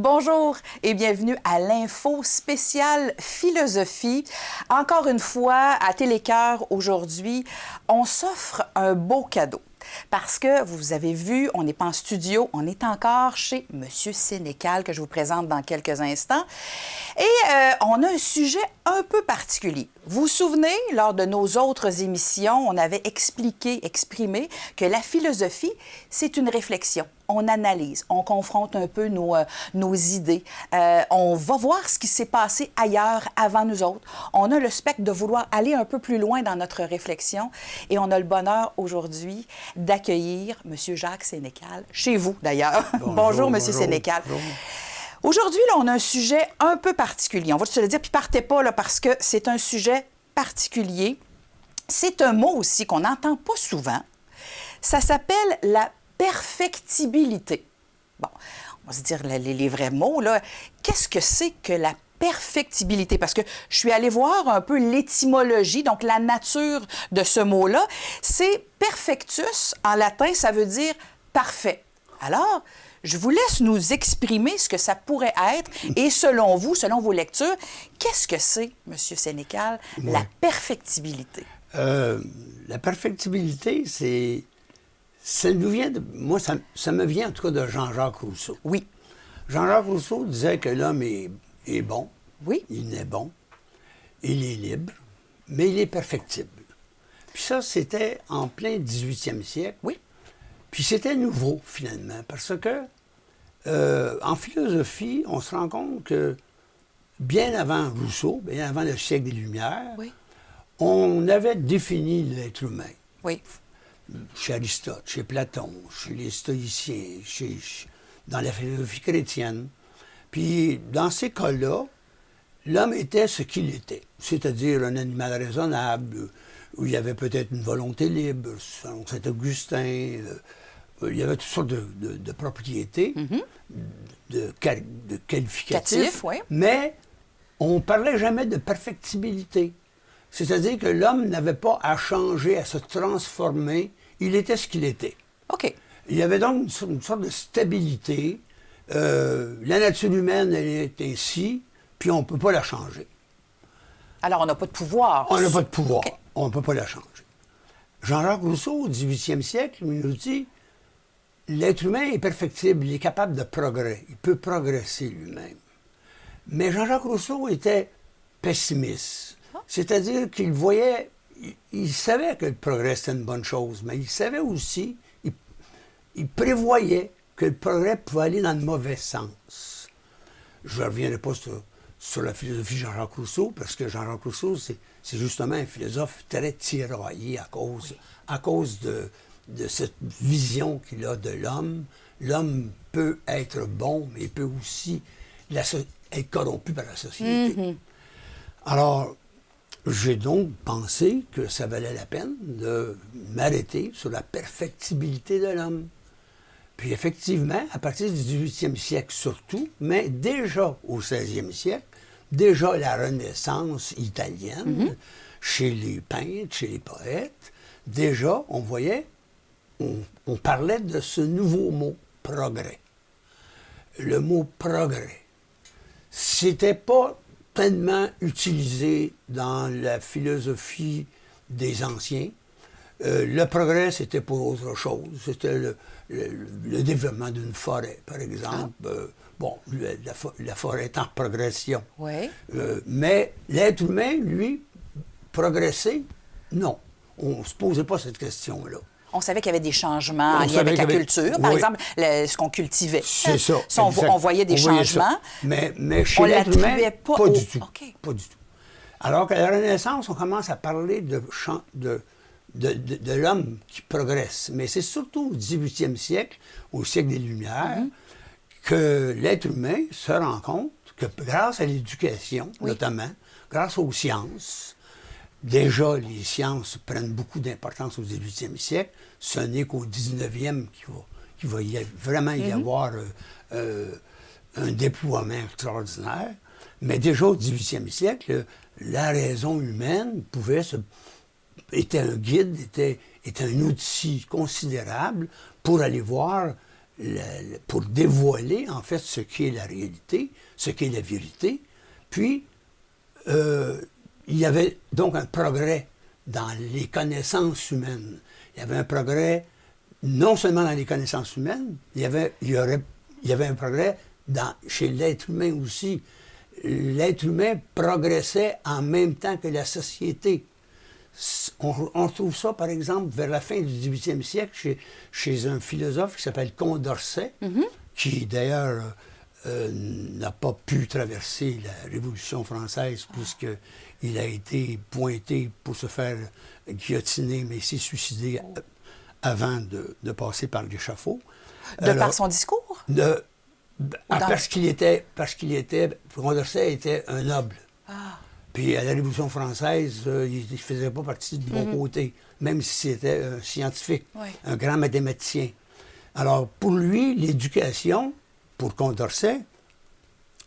Bonjour et bienvenue à l'info spéciale philosophie. Encore une fois, à Télécœur aujourd'hui, on s'offre un beau cadeau. Parce que, vous avez vu, on n'est pas en studio, on est encore chez M. Sénécal, que je vous présente dans quelques instants. Et on a un sujet un peu particulier. Vous vous souvenez, lors de nos autres émissions, on avait exprimé que la philosophie, c'est une réflexion. On analyse, on confronte un peu nos idées. On va voir ce qui s'est passé ailleurs avant nous autres. On a le spectre de vouloir aller un peu plus loin dans notre réflexion. Et on a le bonheur aujourd'hui d'accueillir M. Jacques Sénécal, chez vous d'ailleurs. Bonjour, M. Sénécal. Bonjour. Aujourd'hui, là, on a un sujet un peu particulier. On va te le dire, puis partez pas là, parce que c'est un sujet particulier. C'est un mot aussi qu'on n'entend pas souvent. Ça s'appelle la perfectibilité. Bon, on va se dire les vrais mots, là. Qu'est-ce que c'est que la perfectibilité? Parce que je suis allée voir un peu l'étymologie, donc la nature de ce mot-là. C'est perfectus, en latin, ça veut dire parfait. Alors, je vous laisse nous exprimer ce que ça pourrait être et selon vous, selon vos lectures, qu'est-ce que c'est, M. Sénécal, la perfectibilité? La perfectibilité, c'est... Ça nous vient de... Moi, ça me vient en tout cas de Jean-Jacques Rousseau. Oui. Jean-Jacques Rousseau disait que l'homme est bon. Oui. Il naît bon. Il est libre, mais il est perfectible. Puis ça, c'était en plein 18e siècle. Oui. Puis c'était nouveau, finalement, parce que en philosophie, on se rend compte que bien avant Rousseau, bien avant le siècle des Lumières, oui. on avait défini l'être humain. Oui. Chez Aristote, chez Platon, chez les stoïciens, dans la philosophie chrétienne. Puis, dans ces cas-là, l'homme était ce qu'il était, c'est-à-dire un animal raisonnable, où il y avait peut-être une volonté libre, selon Saint-Augustin. Il y avait toutes sortes de propriétés, de qualificatifs, oui. Mais on ne parlait jamais de perfectibilité. C'est-à-dire que l'homme n'avait pas à changer, à se transformer. Il était ce qu'il était. OK. Il y avait donc une sorte de stabilité. La nature humaine, elle est ainsi, puis on ne peut pas la changer. Alors, on n'a pas de pouvoir. On n'a pas de pouvoir. Okay. On ne peut pas la changer. Jean-Jacques Rousseau, au 18e siècle, il nous dit l'être humain est perfectible, il est capable de progrès. Il peut progresser lui-même. Mais Jean-Jacques Rousseau était pessimiste. C'est-à-dire qu'il voyait, il savait que le progrès c'était une bonne chose, mais il savait aussi, il prévoyait que le progrès pouvait aller dans le mauvais sens. Je ne reviendrai pas sur la philosophie de Jean-Jacques Rousseau, parce que Jean-Jacques Rousseau, c'est justement un philosophe très tiraillé à cause de cette vision qu'il a de l'homme. L'homme peut être bon, mais il peut aussi être corrompu par la société. Alors, j'ai donc pensé que ça valait la peine de m'arrêter sur la perfectibilité de l'homme. Puis effectivement, à partir du 18e siècle surtout, mais déjà au 16e siècle, déjà la Renaissance italienne, chez les peintres, chez les poètes, déjà on voyait, on parlait de ce nouveau mot, progrès. Le mot progrès, c'était pas tellement utilisé dans la philosophie des anciens. Le progrès, c'était pour autre chose. C'était le développement d'une forêt, par exemple. La forêt est en progression. Oui. Mais l'être humain, lui, progresser, non. On ne se posait pas cette question-là. On savait qu'il y avait des changements en lien avec la culture. Par exemple, ce qu'on cultivait. C'est ça. On voyait des changements. Mais chez l'être humain, pas du tout. Okay. Pas du tout. Alors qu'à la Renaissance, on commence à parler de l'homme qui progresse. Mais c'est surtout au 18e siècle, au siècle des Lumières, que l'être humain se rend compte que grâce à l'éducation, notamment, grâce aux sciences, déjà, les sciences prennent beaucoup d'importance au 18e siècle. Ce n'est qu'au 19e qu'il va vraiment y avoir un déploiement extraordinaire. Mais déjà au 18e siècle, la raison humaine était un guide, était un outil considérable pour aller voir pour dévoiler, en fait, ce qui est la réalité, ce qui est la vérité. Puis, il y avait donc un progrès dans les connaissances humaines. Il y avait un progrès non seulement dans les connaissances humaines, il y avait un progrès chez l'être humain aussi. L'être humain progressait en même temps que la société. On trouve ça, par exemple, vers la fin du 18e siècle, chez un philosophe qui s'appelle Condorcet, qui d'ailleurs n'a pas pu traverser la Révolution française puisqu'il a été pointé pour se faire guillotiner, mais il s'est suicidé avant de passer par l'échafaud. Par son discours? Parce qu'il était, Condorcet était un noble. Ah. Puis à la Révolution française, il ne faisait pas partie du bon côté, même si c'était un scientifique, un grand mathématicien. Alors, pour lui, l'éducation, pour Condorcet,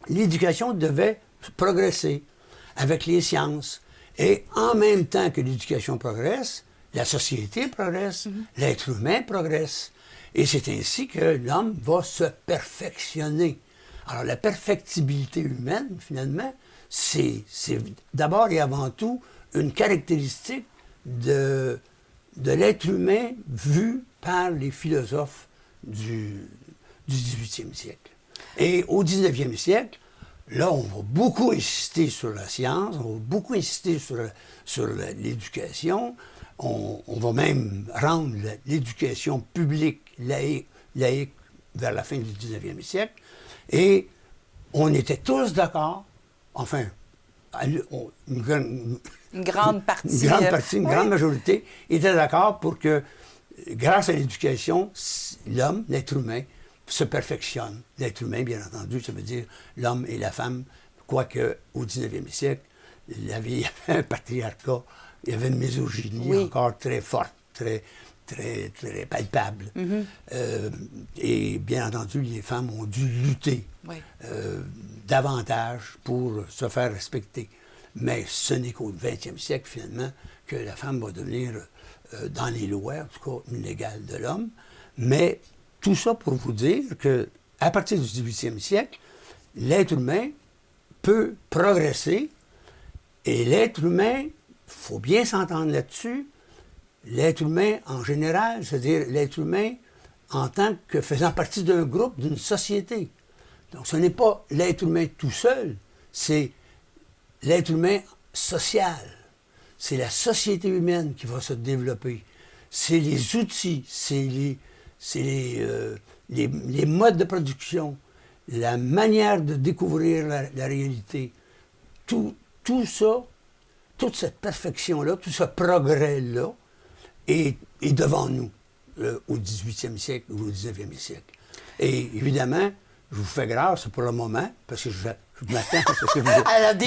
l'éducation devait progresser avec les sciences. Et en même temps que l'éducation progresse, la société progresse, l'être humain progresse. Et c'est ainsi que l'homme va se perfectionner. Alors, la perfectibilité humaine, finalement, c'est d'abord et avant tout une caractéristique de l'être humain vu par les philosophes du 18e siècle. Et au 19e siècle, là, on va beaucoup insister sur la science, on va beaucoup insister sur l'éducation. On va même rendre l'éducation publique laïque vers la fin du 19e siècle. Et on était tous d'accord, enfin, une grande majorité, était d'accord pour que, grâce à l'éducation, l'homme, l'être humain, se perfectionne. L'être humain, bien entendu, ça veut dire l'homme et la femme, quoique au 19e siècle, il y avait un patriarcat, il y avait une misogynie encore très forte, très palpable. Et bien entendu, les femmes ont dû lutter davantage pour se faire respecter. Mais ce n'est qu'au 20e siècle, finalement, que la femme va devenir, dans les lois, en tout cas, une égale de l'homme. Mais tout ça pour vous dire qu'à partir du 18e siècle, l'être humain peut progresser et l'être humain, il faut bien s'entendre là-dessus, l'être humain en général, c'est-à-dire l'être humain en tant que faisant partie d'un groupe, d'une société. Donc ce n'est pas l'être humain tout seul, c'est l'être humain social. C'est la société humaine qui va se développer. C'est les outils, c'est les modes de production, la manière de découvrir la réalité. Tout ça, toute cette perfection-là, tout ce progrès-là est devant nous au 18e siècle ou au 19e siècle. Et évidemment, je vous fais grâce pour le moment, parce que je m'attends à une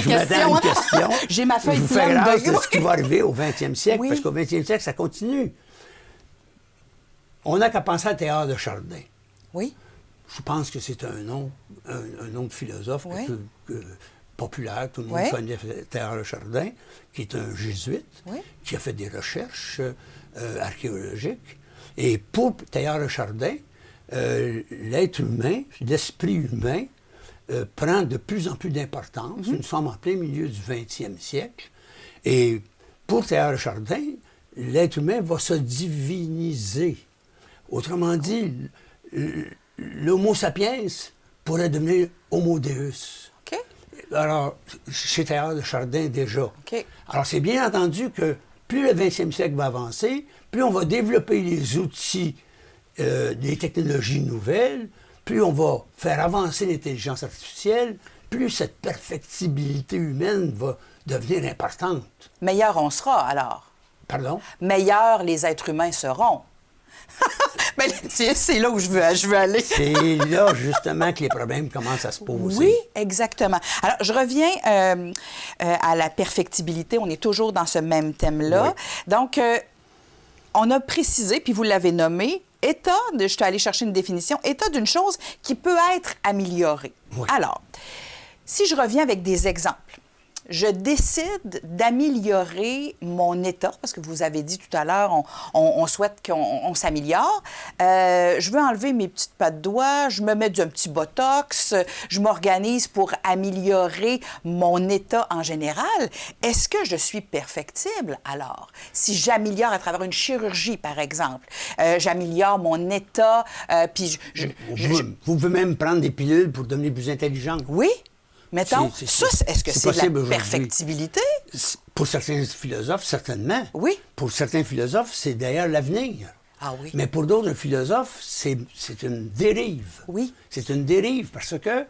question. J'ai ma feuille pleine de... Je vous fais grâce de ce qui va arriver au 20e siècle, parce qu'au 20e siècle, ça continue. On n'a qu'à penser à Théodore de Chardin. Oui. Je pense que c'est un nom de philosophe populaire. Tout le monde connaît Théodore de Chardin, qui est un jésuite, qui a fait des recherches archéologiques. Et pour Théodore de Chardin, l'être humain, l'esprit humain, prend de plus en plus d'importance. Nous sommes en plein milieu du 20e siècle. Et pour Théodore de Chardin, l'être humain va se diviniser. Autrement dit, l'homo sapiens pourrait devenir homo deus. Okay. Alors, chez Théodore de Chardin déjà. Okay. Alors, c'est bien entendu que plus le 20e siècle va avancer, plus on va développer les outils, les technologies nouvelles, plus on va faire avancer l'intelligence artificielle, plus cette perfectibilité humaine va devenir importante. Meilleur on sera, alors. Pardon? Meilleurs les êtres humains seront. Mais c'est là où je veux aller. C'est là, justement, que les problèmes commencent à se poser. Oui, exactement. Alors, je reviens à la perfectibilité. On est toujours dans ce même thème-là. Oui. Donc, on a précisé, puis vous l'avez nommé, je suis allée chercher une définition, état d'une chose qui peut être améliorée. Oui. Alors, si je reviens avec des exemples, je décide d'améliorer mon état, parce que vous avez dit tout à l'heure, on souhaite qu'on s'améliore. Je veux enlever mes petites pattes de doigts, je me mets un petit botox, je m'organise pour améliorer mon état en général. Est-ce que je suis perfectible alors? Si j'améliore à travers une chirurgie, par exemple, j'améliore mon état, puis vous pouvez même prendre des pilules pour devenir plus intelligent. Oui. Mettons, est-ce que c'est de la aujourd'hui. perfectibilité? Pour certains philosophes, certainement. Oui. Pour certains philosophes, c'est d'ailleurs l'avenir. Ah oui. Mais pour d'autres philosophes, c'est une dérive. Oui. C'est une dérive parce que,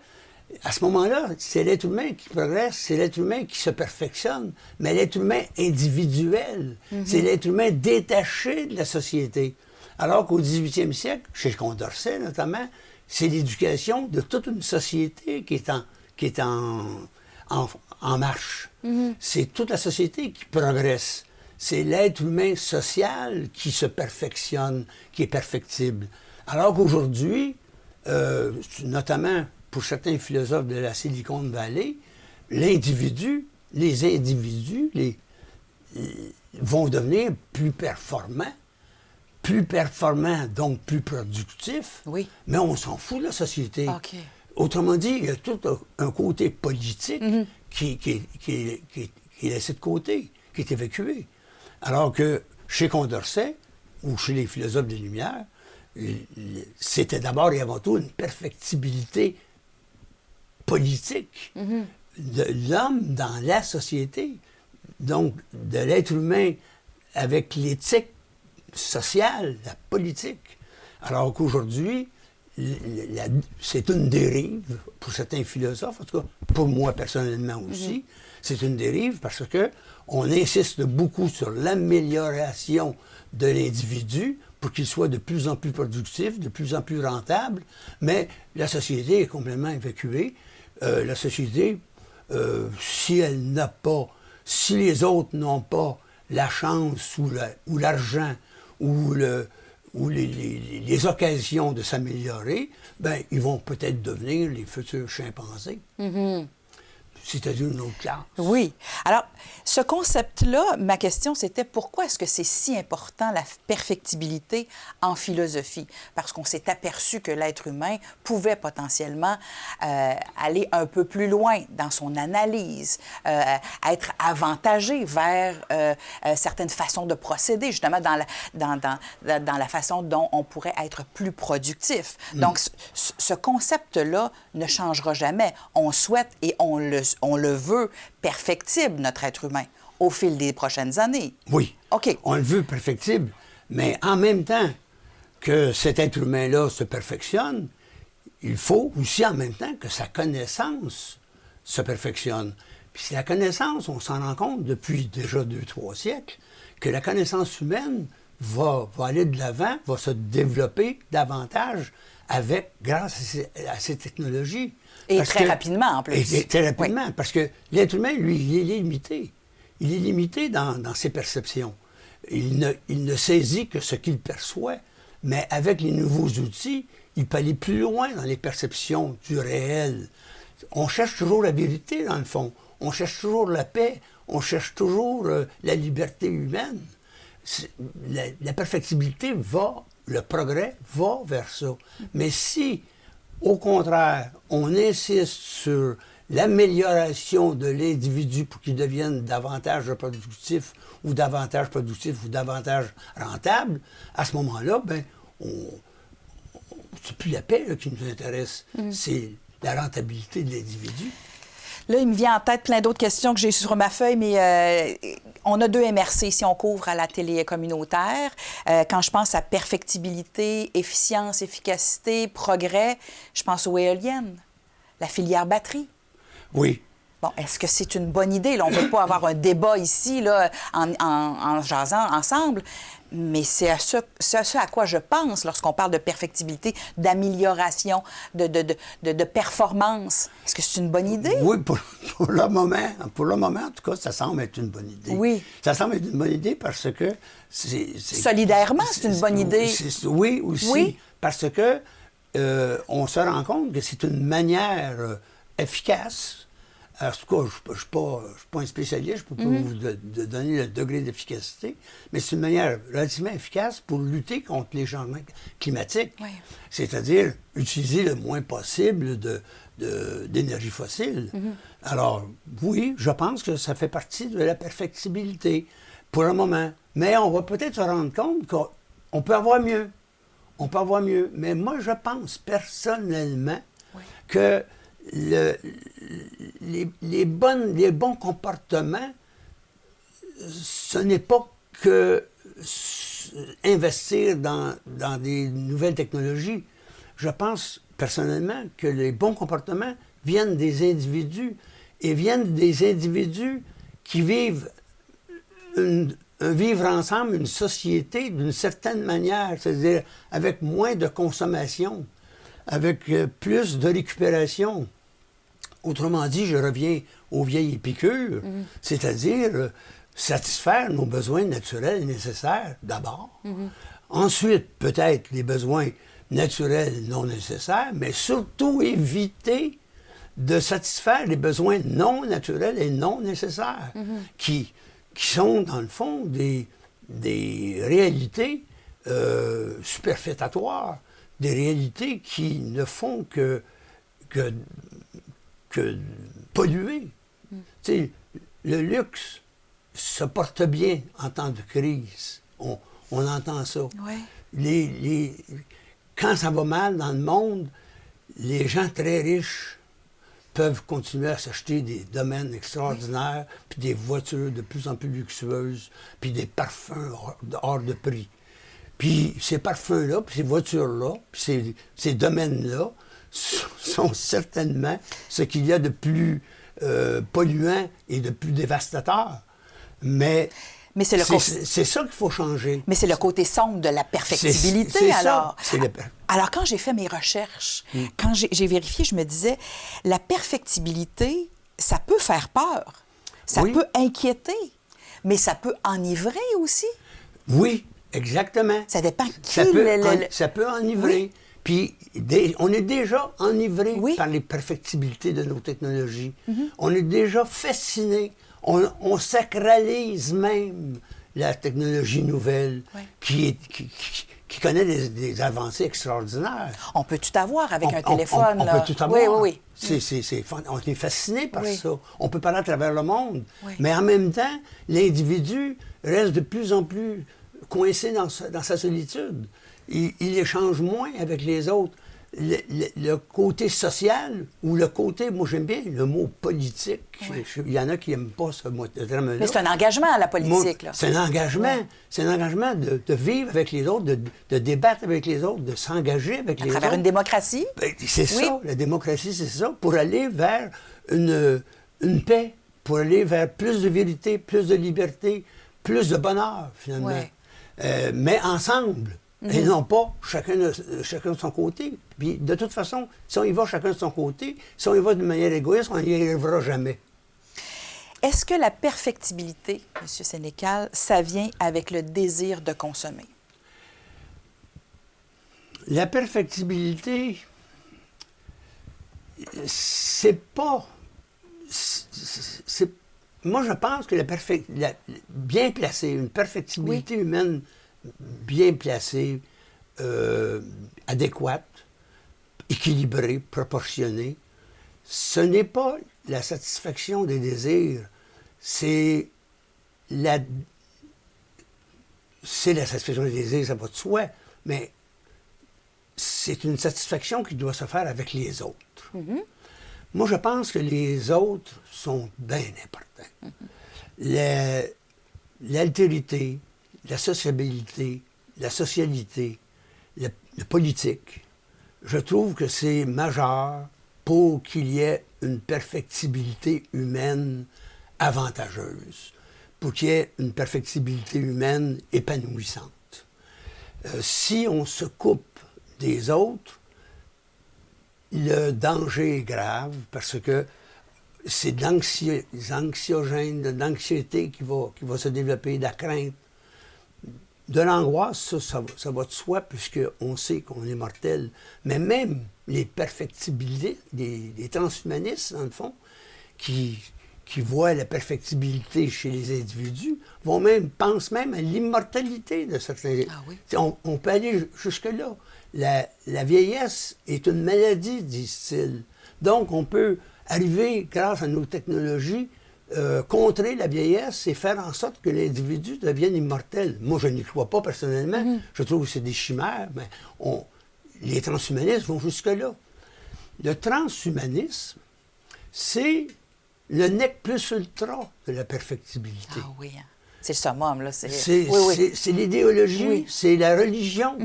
à ce moment-là, c'est l'être humain qui progresse, c'est l'être humain qui se perfectionne, mais l'être humain individuel. C'est l'être humain détaché de la société. Alors qu'au 18e siècle, chez Condorcet notamment, c'est l'éducation de toute une société qui est en marche. C'est toute la société qui progresse. C'est l'être humain social qui se perfectionne, qui est perfectible. Alors qu'aujourd'hui, notamment pour certains philosophes de la Silicon Valley, les individus vont devenir plus performants, donc plus productifs, oui. mais on s'en fout de la société. OK. Autrement dit, il y a tout un côté politique qui est laissé de côté, qui est évacué. Alors que chez Condorcet, ou chez les philosophes des Lumières, c'était d'abord et avant tout une perfectibilité politique de l'homme dans la société. Donc, de l'être humain avec l'éthique sociale, la politique. Alors qu'aujourd'hui, c'est une dérive pour certains philosophes, en tout cas pour moi personnellement aussi, c'est une dérive parce que on insiste beaucoup sur l'amélioration de l'individu pour qu'il soit de plus en plus productif, de plus en plus rentable, mais la société est complètement évacuée. La société, si les autres n'ont pas la chance ou l'argent ou les occasions de s'améliorer, ben ils vont peut-être devenir les futurs chimpanzés. C'est-à-dire une autre classe. Oui. Alors, ce concept-là, ma question, c'était pourquoi est-ce que c'est si important, la perfectibilité en philosophie? Parce qu'on s'est aperçu que l'être humain pouvait potentiellement aller un peu plus loin dans son analyse, être avantagé vers certaines façons de procéder, justement dans la façon dont on pourrait être plus productif. Donc, ce concept-là ne changera jamais. On souhaite et on le veut perfectible, notre être humain, au fil des prochaines années. Oui. OK. On le veut perfectible, mais en même temps que cet être humain-là se perfectionne, il faut aussi en même temps que sa connaissance se perfectionne. Puis la connaissance, on s'en rend compte depuis déjà 2-3 siècles, que la connaissance humaine va aller de l'avant, va se développer davantage grâce à ces technologies. Et très rapidement, en plus. Et très rapidement, parce que l'être humain, lui, il est limité. Il est limité dans ses perceptions. Il ne saisit que ce qu'il perçoit, mais avec les nouveaux outils, il peut aller plus loin dans les perceptions du réel. On cherche toujours la vérité, dans le fond. On cherche toujours la paix. On cherche toujours la liberté humaine. La perfectibilité le progrès va vers ça. Mais si, au contraire, on insiste sur l'amélioration de l'individu pour qu'il devienne davantage productif ou davantage rentable, à ce moment-là, ben, c'est plus la paix là, qui nous intéresse, c'est la rentabilité de l'individu. Là, il me vient en tête plein d'autres questions que j'ai sur ma feuille, mais on a 2 MRC si on couvre à la télé communautaire. Quand je pense à perfectibilité, efficience, efficacité, progrès, je pense aux éoliennes, la filière batterie. Oui. Bon, est-ce que c'est une bonne idée? Là, on ne peut pas avoir un débat ici là, en jasant ensemble, mais c'est à ce à quoi je pense lorsqu'on parle de perfectibilité, d'amélioration, de performance. Est-ce que c'est une bonne idée? Oui, pour le moment, en tout cas, ça semble être une bonne idée. Oui. Ça semble être une bonne idée parce que solidairement, c'est une bonne idée. Oui, aussi. Oui. Parce que on se rend compte que c'est une manière efficace En tout cas, je ne suis pas un spécialiste, je ne peux pas vous donner le degré d'efficacité, mais c'est une manière relativement efficace pour lutter contre les changements climatiques. Oui. C'est-à-dire utiliser le moins possible d'énergie fossile. Alors, oui, je pense que ça fait partie de la perfectibilité pour le moment. Mais on va peut-être se rendre compte qu'on peut avoir mieux. On peut avoir mieux. Mais moi, je pense personnellement que les bons comportements, ce n'est pas que investir dans des nouvelles technologies. Je pense personnellement que les bons comportements viennent des individus et viennent des individus qui vivent un vivre ensemble, une société d'une certaine manière, c'est-à-dire avec moins de consommation, avec plus de récupération. Autrement dit, je reviens aux vieilles épicures, c'est-à-dire satisfaire nos besoins naturels et nécessaires d'abord. Ensuite, peut-être les besoins naturels non nécessaires, mais surtout éviter de satisfaire les besoins non naturels et non nécessaires, qui sont, dans le fond, des réalités superfétatoires, des réalités qui ne font que polluer. Tu sais, le luxe se porte bien en temps de crise. On entend ça. Ouais. Quand ça va mal dans le monde, les gens très riches peuvent continuer à s'acheter des domaines extraordinaires, puis des voitures de plus en plus luxueuses, puis des parfums hors de prix. Puis ces parfums-là, puis ces voitures-là, puis ces domaines-là sont certainement ce qu'il y a de plus polluant et de plus dévastateur. Mais c'est ça qu'il faut changer. Mais c'est le côté sombre de la perfectibilité, alors. Ça. Alors, quand j'ai fait mes recherches, quand j'ai vérifié, je me disais, la perfectibilité, ça peut faire peur, ça peut inquiéter, mais ça peut enivrer aussi. Oui, exactement. Ça dépend qui... Ça peut enivrer. Puis, on est déjà enivré par les perfectibilités de nos technologies. On est déjà fasciné. On sacralise même la technologie nouvelle qui connaît des avancées extraordinaires. On peut tout avoir avec un téléphone. On peut tout avoir. Oui. On est fasciné par ça. On peut parler à travers le monde. Mais en même temps, l'individu reste de plus en plus coincé dans sa solitude. Il échange moins avec les autres. Le côté social ou le côté, moi j'aime bien le mot politique. Il y en a qui n'aiment pas ce terme-là. Mais c'est un engagement, la politique. C'est un engagement. C'est un engagement de vivre avec les autres, de débattre avec les autres, de s'engager avec les autres. À travers une démocratie. C'est ça, la démocratie, c'est ça, pour aller vers une paix, pour aller vers plus de vérité, plus de liberté, plus de bonheur, finalement. Mais ensemble. Et non pas chacun de son côté. Puis de toute façon, si on y va chacun de son côté, si on y va d'une manière égoïste, on n'y arrivera jamais. Est-ce que la perfectibilité, M. Sénécal, ça vient avec le désir de consommer? La perfectibilité, c'est pas... Moi, je pense que bien placée, une perfectibilité humaine bien placée, adéquate, équilibrée, proportionnée, ce n'est pas la satisfaction des désirs, c'est la satisfaction des désirs, ça va de soi, mais c'est une satisfaction qui doit se faire avec les autres. Moi, je pense que les autres sont bien importants. L'altérité, la sociabilité, la socialité, le politique, je trouve que c'est majeur pour qu'il y ait une perfectibilité humaine avantageuse, pour qu'il y ait une perfectibilité humaine épanouissante. Si on se coupe des autres, le danger est grave parce que c'est de l'anxiogène, de l'anxiété qui va se développer, de la crainte. De l'angoisse, ça va de soi, puisqu'on sait qu'on est mortel. Mais même les perfectibilités, les transhumanistes, dans le fond, qui voient la perfectibilité chez les individus pensent même à l'immortalité de certains. Ah oui. On peut aller jusque-là. La vieillesse est une maladie, disent-ils. Donc, on peut arriver, grâce à nos technologies, contrer la vieillesse et faire en sorte que l'individu devienne immortel. Moi, je n'y crois pas personnellement. Je trouve que c'est des chimères, mais les transhumanistes vont jusque-là. Le transhumanisme, c'est le nec plus ultra de la perfectibilité. Ah oui, hein. C'est le summum, là. C'est l'idéologie, Oui. c'est la religion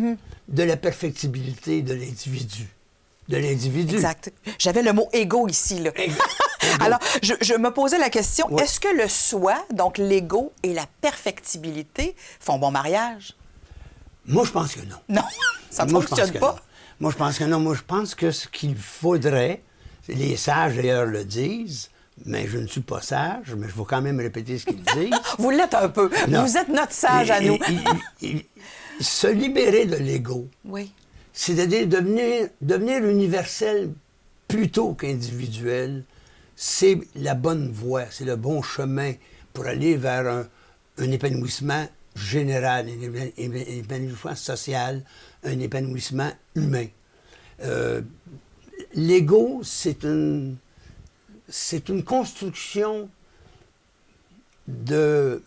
de la perfectibilité de l'individu. Exact. J'avais le mot égo ici, là. Alors, je me posais la question, est-ce que le soi, donc l'ego et la perfectibilité font bon mariage? Moi, je pense que non. Non, ça ne fonctionne pas. Non. Moi, je pense que non. Moi, je pense que ce qu'il faudrait, les sages d'ailleurs le disent, mais je ne suis pas sage, mais je vais quand même répéter ce qu'ils disent. Vous l'êtes un peu. Non. Vous êtes notre sage à nous. Se libérer de l'ego, Oui. c'est-à-dire devenir universel plutôt qu'individuel, c'est la bonne voie, c'est le bon chemin pour aller vers un épanouissement général, un épanouissement social, un épanouissement humain. L'ego, c'est une construction de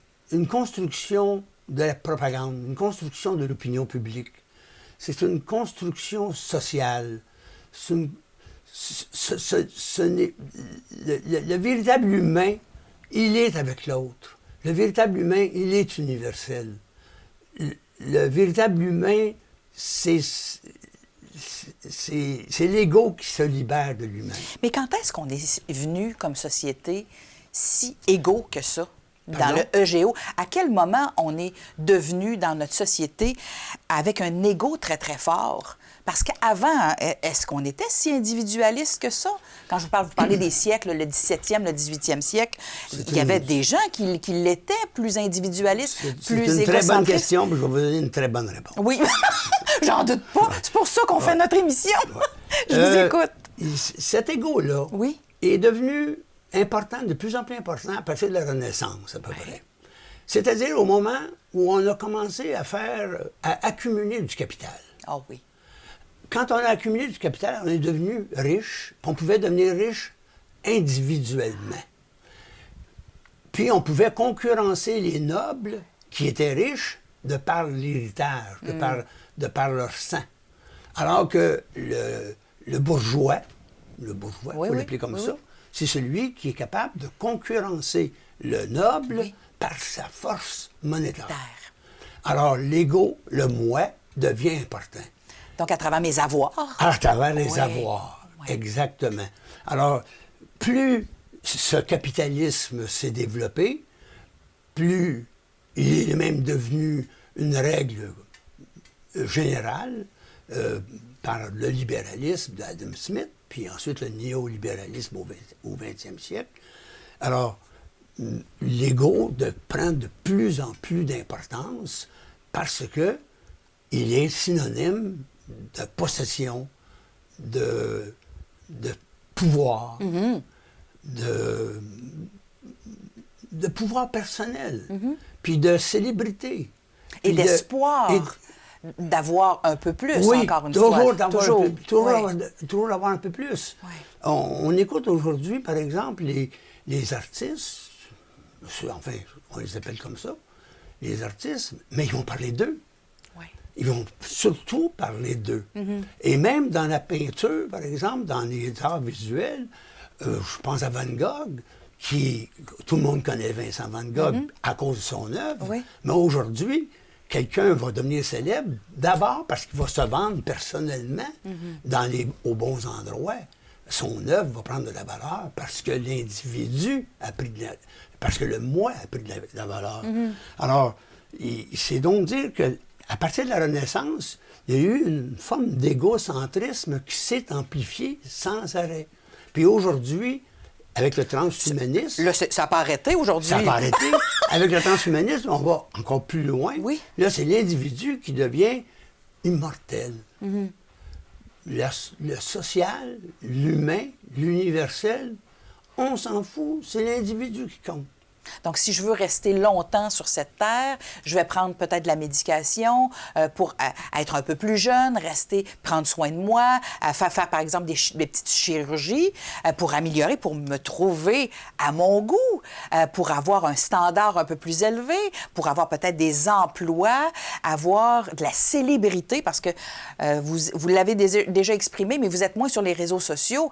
la propagande, une construction de l'opinion publique. C'est une construction sociale. Le véritable humain, il est avec l'autre. Le véritable humain, il est universel. Le véritable humain, c'est l'ego qui se libère de lui-même. Mais quand est-ce qu'on est venu comme société si égaux que ça? Dans le EGO, à quel moment on est devenu dans notre société avec un ego très, très fort? Parce qu'avant, est-ce qu'on était si individualiste que ça? Quand vous parlez des siècles, le 17e, le 18e siècle, il y avait des gens qui l'étaient plus individualistes, plus égocentriques. C'est une très bonne question, mais je vais vous donner une très bonne réponse. Oui, j'en doute pas. C'est pour ça qu'on fait notre émission. Je vous écoute. Cet ego-là est devenu important, de plus en plus important à partir de la Renaissance, à peu près. C'est-à-dire au moment où on a commencé à accumuler du capital. Ah oui. Quand on a accumulé du capital, on est devenu riche. On pouvait devenir riche individuellement. Puis on pouvait concurrencer les nobles qui étaient riches de par l'héritage, de par leur sang. Alors que le bourgeois, il faut l'appeler comme ça, c'est celui qui est capable de concurrencer le noble par sa force monétaire. Alors, l'ego, le moi, devient important. Donc, à travers mes avoirs. À travers les avoirs, exactement. Alors, plus ce capitalisme s'est développé, plus il est même devenu une règle générale par le libéralisme d'Adam Smith, puis ensuite le néolibéralisme au 20e siècle. Alors, l'ego prend de plus en plus d'importance parce que il est synonyme de possession, de pouvoir, de pouvoir personnel, puis de célébrité. Et d'espoir. D'avoir un peu plus, encore une fois. Toujours d'avoir un peu plus. Oui. On écoute aujourd'hui, par exemple, les artistes, enfin, on les appelle comme ça, les artistes, mais ils vont parler d'eux. Oui. Ils vont surtout parler d'eux. Et même dans la peinture, par exemple, dans les arts visuels, je pense à Van Gogh, tout le monde connaît Vincent Van Gogh à cause de son œuvre, mais aujourd'hui, quelqu'un va devenir célèbre d'abord parce qu'il va se vendre personnellement aux bons endroits. Son œuvre va prendre de la valeur parce que l'individu a pris parce que le moi a pris de la valeur. Alors, c'est donc dire qu'à partir de la Renaissance, il y a eu une forme d'égocentrisme qui s'est amplifiée sans arrêt. Puis aujourd'hui, avec le transhumanisme... Là, ça n'a pas arrêté aujourd'hui. Ça n'a pas arrêté. Avec le transhumanisme, on va encore plus loin. Oui. Là, c'est l'individu qui devient immortel. Le social, l'humain, l'universel On s'en fout, c'est l'individu qui compte. Donc, si je veux rester longtemps sur cette terre, je vais prendre peut-être de la médication pour être un peu plus jeune, prendre soin de moi, faire par exemple, des petites chirurgies pour améliorer, pour me trouver à mon goût, pour avoir un standard un peu plus élevé, pour avoir peut-être des emplois, avoir de la célébrité, parce que vous l'avez déjà exprimé, mais vous êtes moins sur les réseaux sociaux.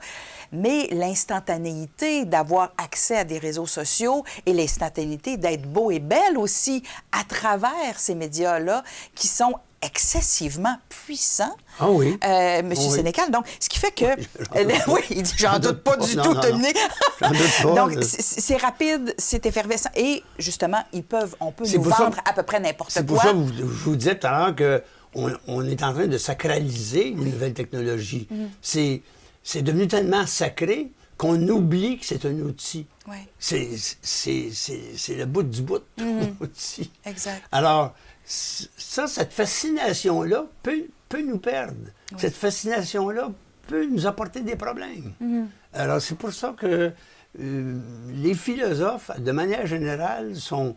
Mais l'instantanéité d'avoir accès à des réseaux sociaux et l'instantanéité d'être beau et belle aussi à travers ces médias-là qui sont excessivement puissants. Ah oui. Monsieur oui. Sénécal, donc, ce qui fait que... Oui, il dit, j'en doute pas du tout, Dominique. J'en doute pas. Donc, c'est rapide, c'est effervescent. Et justement, on peut nous vendre à peu près n'importe quoi. C'est pour ça que je vous disais tout à l'heure qu'on est en train de sacraliser les nouvelles technologies. C'est devenu tellement sacré qu'on oublie que c'est un outil. Oui. C'est le bout du bout, l'outil. Exact. Alors, cette fascination-là peut nous perdre. Oui. Cette fascination-là peut nous apporter des problèmes. Alors, c'est pour ça que les philosophes, de manière générale, sont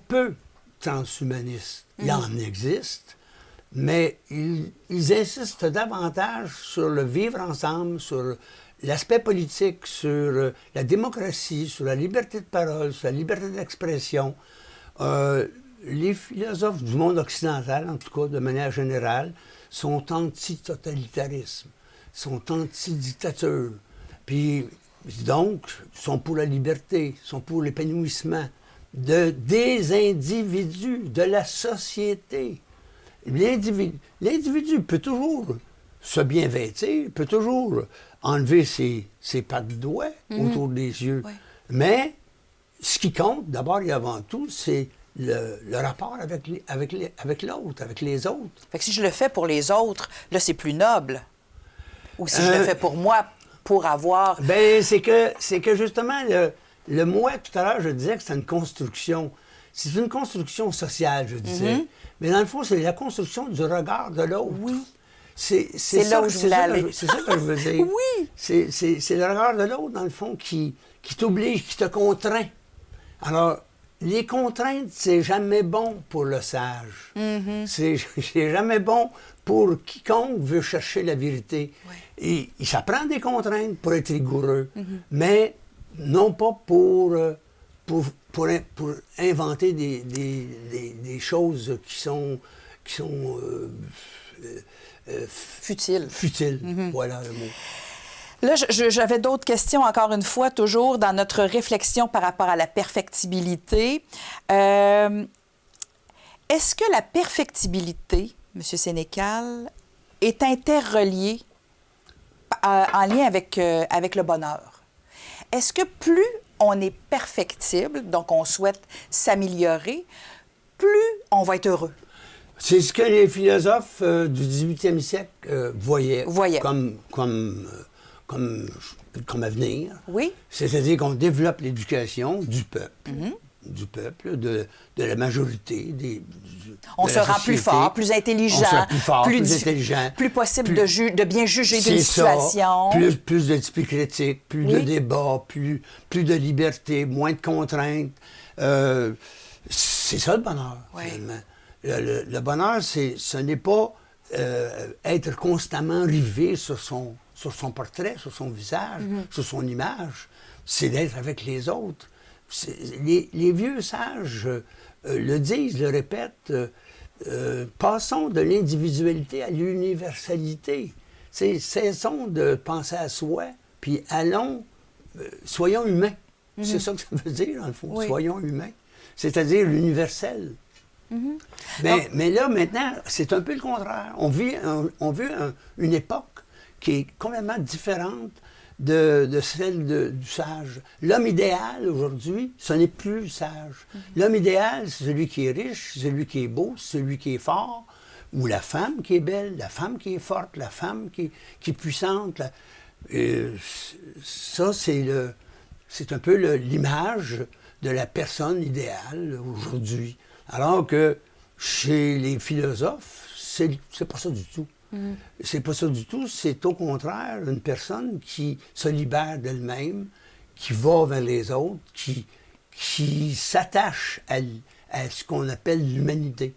peu transhumanistes. Il en existe, mais ils insistent davantage sur le vivre ensemble, sur l'aspect politique, sur la démocratie, sur la liberté de parole, sur la liberté d'expression. Les philosophes du monde occidental, en tout cas de manière générale, sont anti-totalitarisme, sont anti-dictature. Puis, donc, sont pour la liberté, sont pour l'épanouissement des individus, de la société. L'individu peut toujours se bien vêtir, peut toujours enlever ses pattes de doigts autour des yeux. Oui. Mais ce qui compte, d'abord et avant tout, c'est le rapport avec l'autre, avec les autres. Fait que si je le fais pour les autres, là, c'est plus noble. Ou si je le fais pour moi, pour avoir... Bien, c'est que justement, le moi, tout à l'heure, je disais que c'est une construction. C'est une construction sociale, je disais. Mais dans le fond, c'est la construction du regard de l'autre. Oui. C'est là où je voulais aller. C'est ça que je veux dire. Oui. C'est le regard de l'autre, dans le fond, qui t'oblige, qui te contraint. Alors, les contraintes, c'est jamais bon pour le sage. C'est jamais bon pour quiconque veut chercher la vérité. Oui. Et ça prend des contraintes pour être rigoureux, mais non pas pour inventer des choses qui sont futiles. Futiles, voilà le mot. Là, j'avais d'autres questions, encore une fois, toujours dans notre réflexion par rapport à la perfectibilité. Est-ce que la perfectibilité, M. Sénécal, est interreliée en lien avec le bonheur? Est-ce que plus on est perfectible, donc on souhaite s'améliorer, plus on va être heureux? C'est ce que les philosophes du 18e siècle voyaient. Comme avenir. Oui. C'est-à-dire qu'on développe l'éducation du peuple, de la majorité. On se rend plus fort, plus intelligent. On se rend plus fort, plus intelligent. Plus possible de bien juger d'une situation. Plus d'esprit critique, plus de débat, plus de liberté, moins de contraintes. C'est ça le bonheur, finalement. Le bonheur, ce n'est pas être constamment rivé sur son portrait, sur son visage, sur son image, c'est d'être avec les autres. Les vieux sages le disent, le répètent, passons de l'individualité à l'universalité. Cessons de penser à soi, puis soyons humains. C'est ça que ça veut dire, dans le fond, soyons humains. C'est-à-dire l'universel. Mais là, maintenant, c'est un peu le contraire. On vit une époque qui est complètement différente de celle du sage. L'homme idéal, aujourd'hui, ce n'est plus le sage. L'homme idéal, c'est celui qui est riche, celui qui est beau, celui qui est fort, ou la femme qui est belle, la femme qui est forte, la femme qui est puissante. Ça, c'est un peu l'image de la personne idéale aujourd'hui. Alors que chez les philosophes, c'est pas ça du tout. C'est pas ça du tout. C'est au contraire une personne qui se libère d'elle-même, qui va vers les autres, qui s'attache à ce qu'on appelle l'humanité.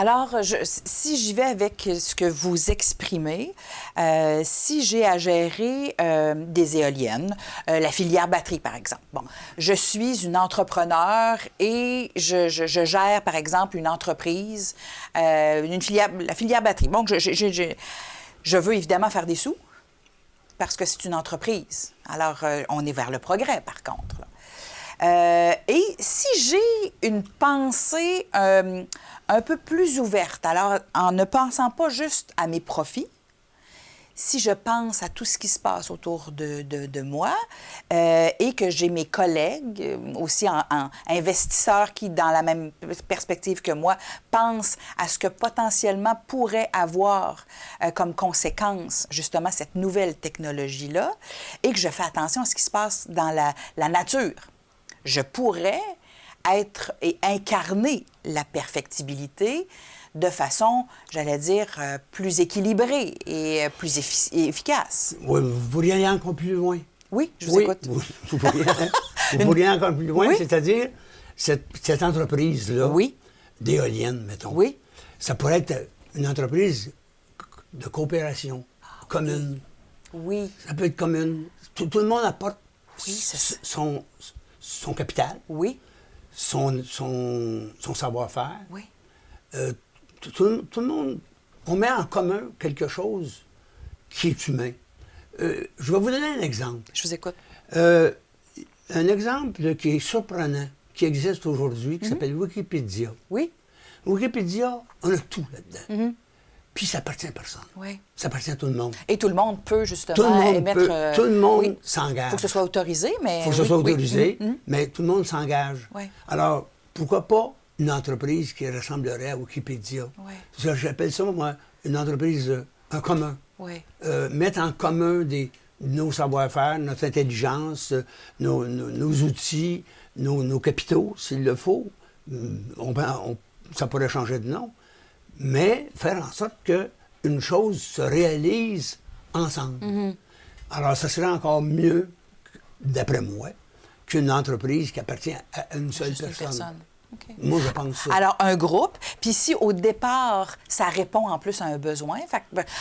Alors, si j'y vais avec ce que vous exprimez, si j'ai à gérer des éoliennes, la filière batterie, par exemple. Bon, je suis une entrepreneur et je gère, par exemple, une entreprise, la filière batterie. Bon, je veux évidemment faire des sous parce que c'est une entreprise. Alors, on est vers le progrès, par contre. Et si j'ai une pensée un peu plus ouverte, alors en ne pensant pas juste à mes profits, si je pense à tout ce qui se passe autour de moi et que j'ai mes collègues, aussi en investisseurs qui, dans la même perspective que moi, pensent à ce que potentiellement pourrait avoir comme conséquence justement cette nouvelle technologie-là et que je fais attention à ce qui se passe dans la nature, je pourrais être et incarner la perfectibilité de façon, j'allais dire, plus équilibrée et plus efficace. Oui, vous pourriez aller encore plus loin. Oui, je vous écoute. Vous pourriez encore plus loin, c'est-à-dire cette entreprise-là, d'éoliennes, mettons. Oui. Ça pourrait être une entreprise de coopération commune. Oui. Ça peut être commune. Tout le monde apporte son capital, son savoir-faire. Oui. Tout le monde, on met en commun quelque chose qui est humain. Je vais vous donner un exemple. Je vous écoute. Un exemple qui est surprenant, qui existe aujourd'hui, qui s'appelle Wikipédia. Oui. Wikipédia, on a tout là-dedans. Puis ça appartient à personne. Oui. Ça appartient à tout le monde. Et tout le monde peut justement émettre... tout le monde s'engage. Il faut que ce soit autorisé, mais... Il faut que ce soit autorisé, mais tout le monde s'engage. Oui. Alors, pourquoi pas une entreprise qui ressemblerait à Wikipédia? Oui. J'appelle ça, moi, une entreprise en commun. Oui. Mettre en commun nos savoir-faire, notre intelligence, nos outils, nos capitaux, s'il le faut. Ça pourrait changer de nom. Mais faire en sorte qu'une chose se réalise ensemble. Alors, ça serait encore mieux, d'après moi, qu'une entreprise qui appartient à une seule personne. Okay. Moi, je pense ça. Alors, un groupe, puis si au départ, ça répond en plus à un besoin,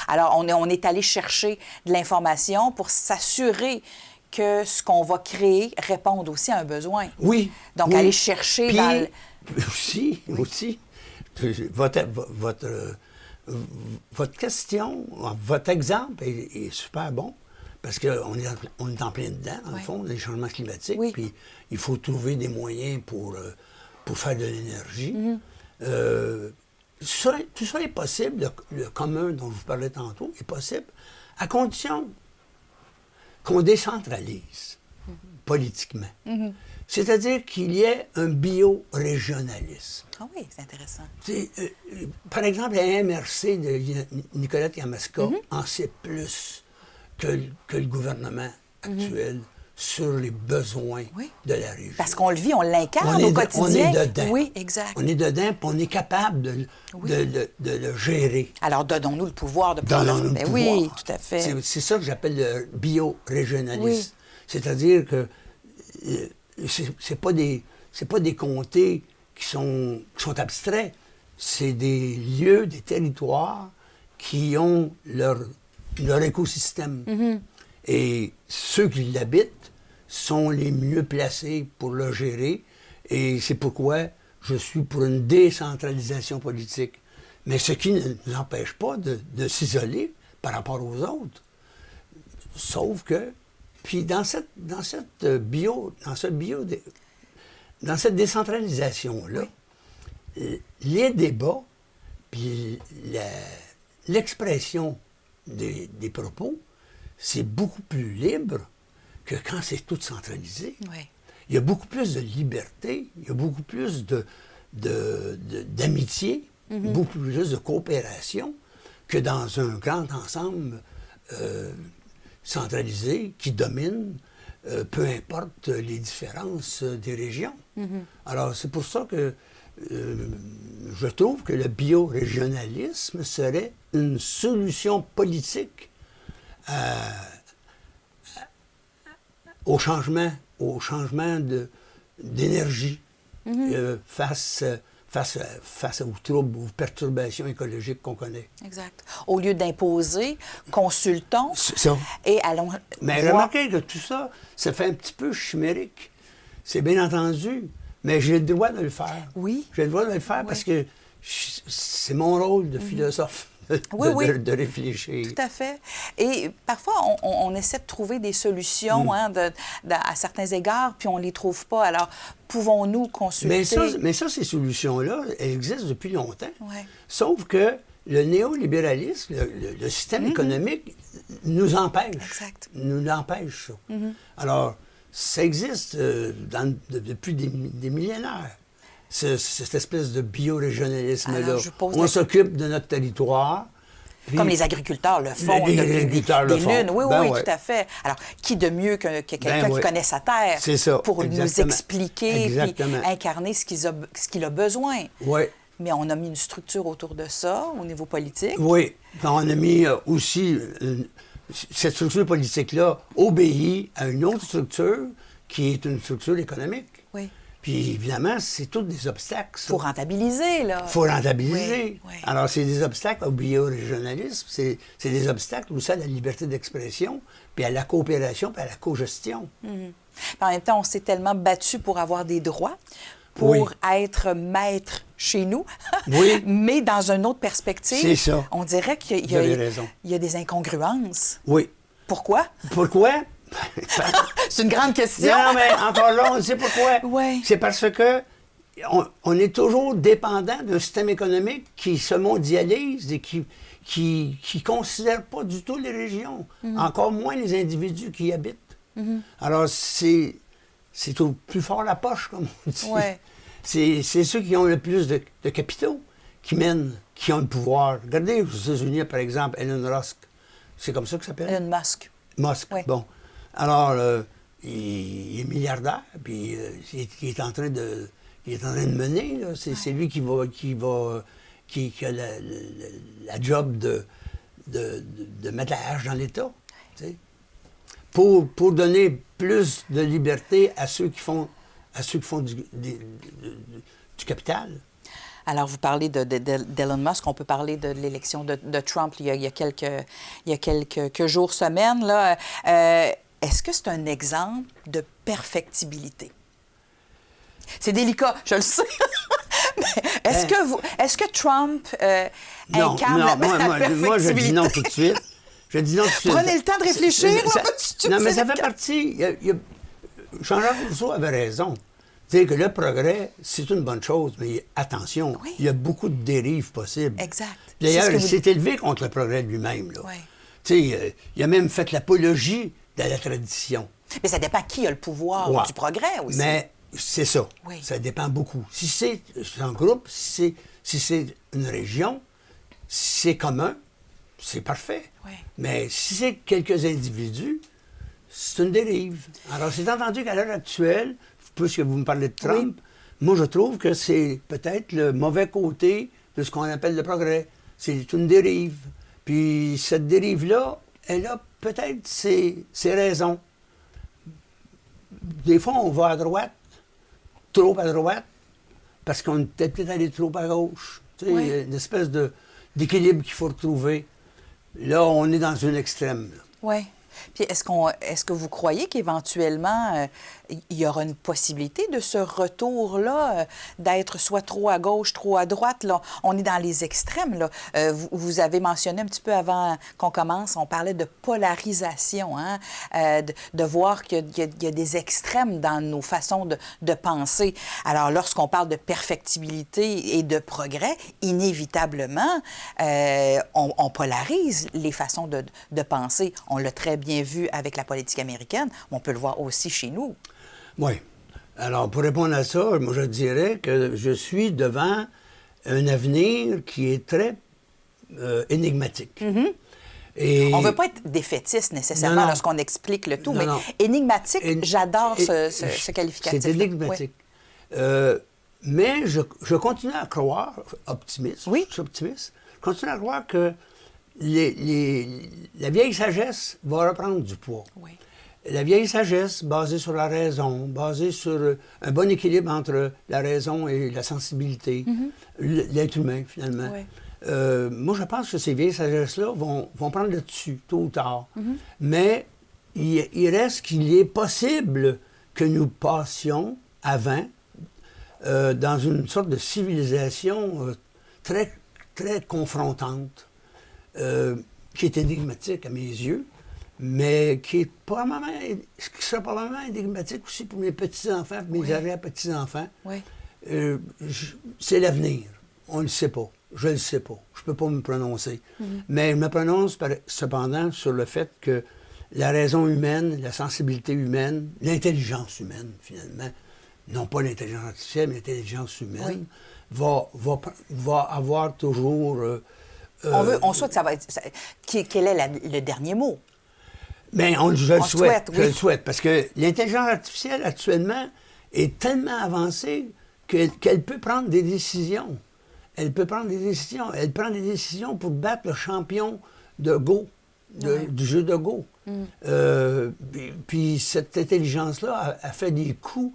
alors on est allé chercher de l'information pour s'assurer que ce qu'on va créer réponde aussi à un besoin. Oui. Donc, aller chercher puis, dans aussi, votre question, votre exemple est super bon, parce qu'on est en plein dedans, dans le fond, les changements climatiques, puis il faut trouver des moyens pour faire de l'énergie. Tout ça est possible, le commun dont je vous parlais tantôt est possible, à condition qu'on décentralise politiquement. C'est-à-dire qu'il y ait un biorégionalisme. Ah oui, c'est intéressant. Par exemple, la MRC de Nicolette Yamaska en sait plus que le gouvernement actuel sur les besoins de la région. Parce qu'on le vit, on l'incarne au quotidien. On est dedans. Oui, exact. On est dedans, puis on est capable de le gérer. Alors, donnons-nous le pouvoir de pouvoir Donnons-nous le pouvoir. Oui, tout à fait. C'est ça que j'appelle le biorégionalisme. C'est-à-dire que c'est pas des comtés qui sont abstraits. C'est des lieux, des territoires qui ont leur écosystème. Et ceux qui l'habitent sont les mieux placés pour le gérer. Et c'est pourquoi je suis pour une décentralisation politique. Mais ce qui ne nous empêche pas de s'isoler par rapport aux autres. Sauf que, puis dans cette décentralisation-là, les débats, puis l'expression des propos, c'est beaucoup plus libre que quand c'est tout centralisé. Oui. Il y a beaucoup plus de liberté, il y a beaucoup plus d'amitié, beaucoup plus de coopération que dans un grand ensemble centralisé qui domine, peu importe les différences des régions. Alors, c'est pour ça que je trouve que le biorégionalisme serait une solution politique au changement d'énergie face aux troubles, aux perturbations écologiques qu'on connaît. Exact. Au lieu d'imposer, consultons Ça. et allons Mais voir. remarquez que tout ça, ça fait un petit peu chimérique. C'est bien entendu, mais j'ai le droit de le faire. Oui. J'ai le droit de le faire parce que c'est mon rôle de philosophe de réfléchir. Tout à fait. Et parfois, on essaie de trouver des solutions hein, à certains égards, puis on ne les trouve pas. Alors, pouvons-nous consulter? Mais ça, ces solutions-là, elles existent depuis longtemps. Ouais. Sauf que le néolibéralisme, le système économique, nous empêche. Exact. Nous l'empêche, ça. Alors, ça existe depuis des millénaires. Cette espèce de biorégionalisme-là. Alors, je pose On s'occupe de notre territoire. Comme les agriculteurs le font Les depuis agriculteurs des le font. lunes. Oui, Ben oui, ouais. tout à fait. Alors, qui de mieux que quelqu'un ouais. qui connaît sa terre C'est ça, pour nous exactement. expliquer et Exactement. incarner ce qu'il a besoin? Oui. Mais on a mis une structure autour de ça au niveau politique. Oui. Puis on a mis aussi... cette structure politique-là obéit à une autre structure qui est une structure économique. Oui. Puis évidemment, c'est tous des obstacles. Il faut rentabiliser, là. Il faut rentabiliser. Oui, oui. Alors, c'est des obstacles au biorégionalisme, c'est des obstacles aussi à la liberté d'expression, puis à la coopération, puis à la cogestion. Puis en même temps, on s'est tellement battu pour avoir des droits, pour Oui. être maître chez nous. Oui. Mais dans une autre perspective, C'est ça. on dirait qu'il Vous avez raison. y a des incongruences. Oui. Pourquoi? Pourquoi? C'est une grande question. Non, mais encore là, on sait pourquoi. Ouais. C'est parce que on est toujours dépendant d'un système économique qui se mondialise et qui considère pas du tout les régions, encore moins les individus qui y habitent. Alors, c'est au plus fort la poche, comme on dit. Ouais. C'est ceux qui ont le plus de capitaux qui mènent, qui ont le pouvoir. Regardez aux États-Unis, par exemple, Elon Musk. C'est comme ça que ça s'appelle? Elon Musk. Musk, Oui. bon. Alors, il est milliardaire, puis il est en train de mener, là. C'est lui qui a la job de mettre la hache dans l'État, tu sais, pour donner plus de liberté à ceux qui font du capital. Alors, vous parlez d'Elon Musk. On peut parler de l'élection de Trump il y a quelques jours, semaines. Là. Est-ce que c'est un exemple de perfectibilité? C'est délicat, je le sais. Mais est-ce que Trump incarne la perfectibilité? Moi, je dis non tout de suite. Je dis non tout de suite. Prenez le temps de réfléchir. Non, mais ça fait partie... Jean-Jacques Rousseau avait raison. C'est-à-dire que le progrès, c'est une bonne chose, mais attention, Oui. il y a beaucoup de dérives possibles. Exact. D'ailleurs, il C'est ce s'est élevé contre le progrès lui-même. Là. Oui. Tu sais, il a même fait l'apologie de la tradition. Mais ça dépend qui a le pouvoir Ouais. du progrès aussi. Mais c'est ça. Oui. Ça dépend beaucoup. Si c'est un groupe, si c'est une région, si c'est commun, c'est parfait. Oui. Mais si c'est quelques individus, c'est une dérive. Alors, c'est entendu qu'à l'heure actuelle, puisque vous me parlez de Trump, moi, je trouve que c'est peut-être le mauvais côté de ce qu'on appelle le progrès. C'est une dérive. Puis cette dérive-là, elle a peut-être ses raisons. Des fois, on va à droite, trop à droite, parce qu'on était peut-être allé trop à gauche. Tu sais, Oui. une espèce d'équilibre qu'il faut retrouver. Là, on est dans un extrême. Là. Oui. Puis est-ce que vous croyez qu'éventuellement, il y aura une possibilité de ce retour-là, d'être soit trop à gauche, trop à droite? Là? On est dans les extrêmes. Là. Vous avez mentionné un petit peu avant qu'on commence, on parlait de polarisation, hein? De voir qu'il y a des extrêmes dans nos façons de penser. Alors, lorsqu'on parle de perfectibilité et de progrès, inévitablement, on polarise les façons de penser. On l'a très bien vu avec la politique américaine, mais on peut le voir aussi chez nous. Oui. Alors, pour répondre à ça, moi, je dirais que je suis devant un avenir qui est très énigmatique. Et... On ne veut pas être défaitiste nécessairement Non. lorsqu'on explique le tout, Non. mais énigmatique, j'adore ce C'est qualificatif. énigmatique. Mais je continue à croire, optimiste, Oui. je suis optimiste, je continue à croire que la vieille sagesse va reprendre du poids. Oui. La vieille sagesse basée sur la raison, basée sur un bon équilibre entre la raison et la sensibilité, l'être humain, finalement. Oui. Moi, je pense que ces vieilles sagesses-là vont prendre le dessus, tôt ou tard. Mais il reste qu'il est possible que nous passions avant dans une sorte de civilisation très, très confrontante, qui est énigmatique à mes yeux, mais qui sera probablement énigmatique aussi pour mes petits-enfants, pour mes arrière-petits-enfants. Oui. C'est l'avenir. On ne le sait pas. Je ne le sais pas. Je ne peux pas me prononcer. Mais je me prononce cependant sur le fait que la raison humaine, la sensibilité humaine, l'intelligence humaine, finalement, non pas l'intelligence artificielle, mais l'intelligence humaine, va avoir toujours... on souhaite que ça va être... Quel est le dernier mot? Bien, je le souhaite. Oui. Je le souhaite, parce que l'intelligence artificielle, actuellement, est tellement avancée qu'elle peut prendre des décisions. Elle peut prendre des décisions. Elle prend des décisions pour battre le champion de Go, du jeu de Go. Puis cette intelligence-là a fait des coups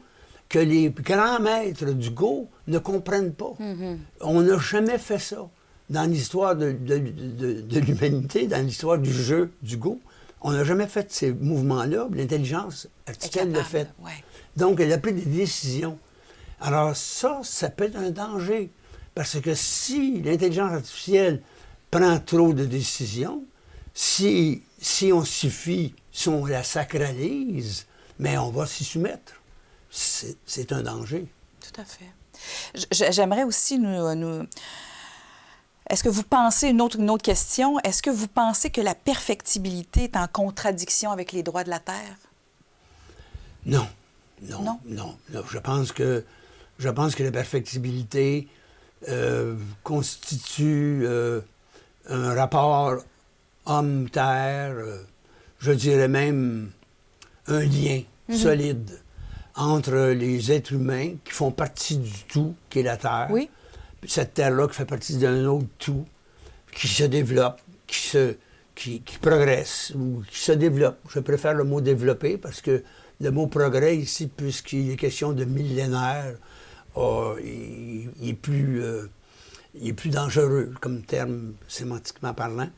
que les grands maîtres du Go ne comprennent pas. On n'a jamais fait ça dans l'histoire de l'humanité, dans l'histoire du jeu du Go. On n'a jamais fait ces mouvements-là. L'intelligence artificielle l'a fait. Ouais. Donc, elle a pris des décisions. Alors ça peut être un danger. Parce que si l'intelligence artificielle prend trop de décisions, si on s'y fie, si on la sacralise, mais on va s'y soumettre. C'est un danger. Tout à fait. J'aimerais aussi nous... Est-ce que vous pensez, une autre question, est-ce que vous pensez que la perfectibilité est en contradiction avec les droits de la Terre? Non. Je pense que la perfectibilité constitue un rapport homme-terre, je dirais même un lien solide entre les êtres humains qui font partie du tout, qui est la Terre. Oui. Cette terre-là qui fait partie d'un autre tout, qui se développe, qui progresse, ou qui se développe. Je préfère le mot « développer » parce que le mot « progrès » ici, puisqu'il est question de millénaires, il est plus dangereux comme terme sémantiquement parlant.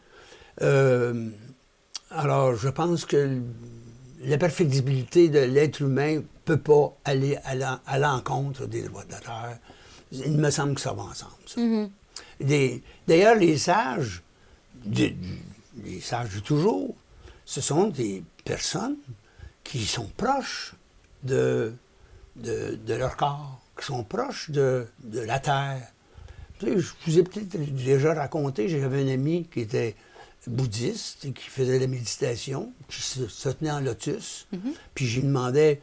Alors, je pense que la perfectibilité de l'être humain ne peut pas aller à l'encontre des droits de la Terre. Il me semble que ça va ensemble, ça. D'ailleurs, les sages de toujours, ce sont des personnes qui sont proches de leur corps, qui sont proches de la Terre. Tu sais, je vous ai peut-être déjà raconté, j'avais un ami qui était bouddhiste et qui faisait de la méditation, qui se tenait en lotus, puis je lui demandais...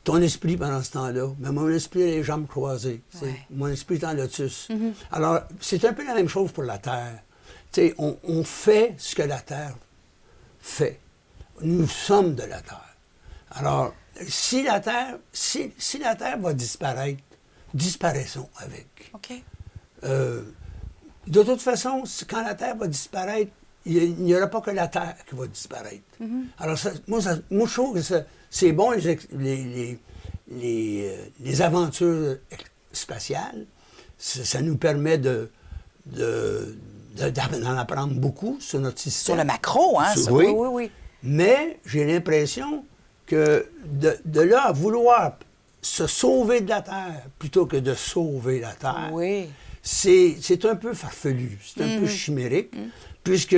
Ton esprit pendant ce temps-là, mais mon esprit a les jambes croisées. Ouais. Mon esprit est en lotus. Alors, c'est un peu la même chose pour la Terre. On fait ce que la Terre fait. Nous sommes de la Terre. Alors, si la Terre va disparaître, disparaissons avec. OK. De toute façon, quand la Terre va disparaître, il n'y aura pas que la Terre qui va disparaître. Alors, moi, je trouve que c'est bon, les aventures spatiales. Ça nous permet d'en apprendre beaucoup sur notre système. Sur le macro, hein? Oui. Mais j'ai l'impression que de là à vouloir se sauver de la Terre plutôt que de sauver la Terre, c'est un peu farfelu, c'est un peu chimérique, puisque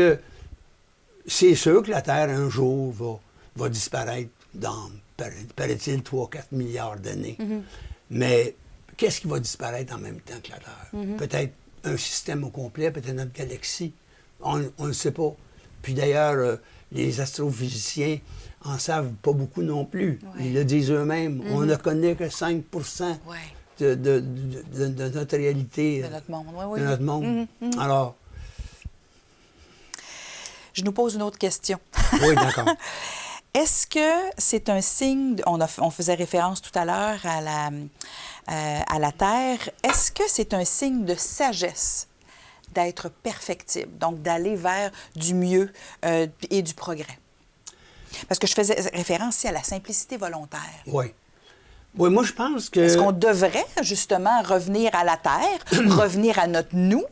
c'est sûr que la Terre, un jour, va disparaître dans, paraît-il, 3-4 milliards d'années. Mais qu'est-ce qui va disparaître en même temps que la Terre? Peut-être un système au complet, peut-être notre galaxie. On ne le sait pas. Puis d'ailleurs, les astrophysiciens en savent pas beaucoup non plus. Ils le disent eux-mêmes. On ne connaît que 5 de notre réalité. De notre monde. De notre monde. Alors... Je nous pose une autre question. Oui, d'accord. Est-ce que c'est un signe, on faisait référence tout à l'heure à la Terre, est-ce que c'est un signe de sagesse d'être perfectible, donc d'aller vers du mieux et du progrès? Parce que je faisais référence ici à la simplicité volontaire. Oui. Oui, moi, je pense que... Est-ce qu'on devrait, justement, revenir à la Terre, revenir à notre nous?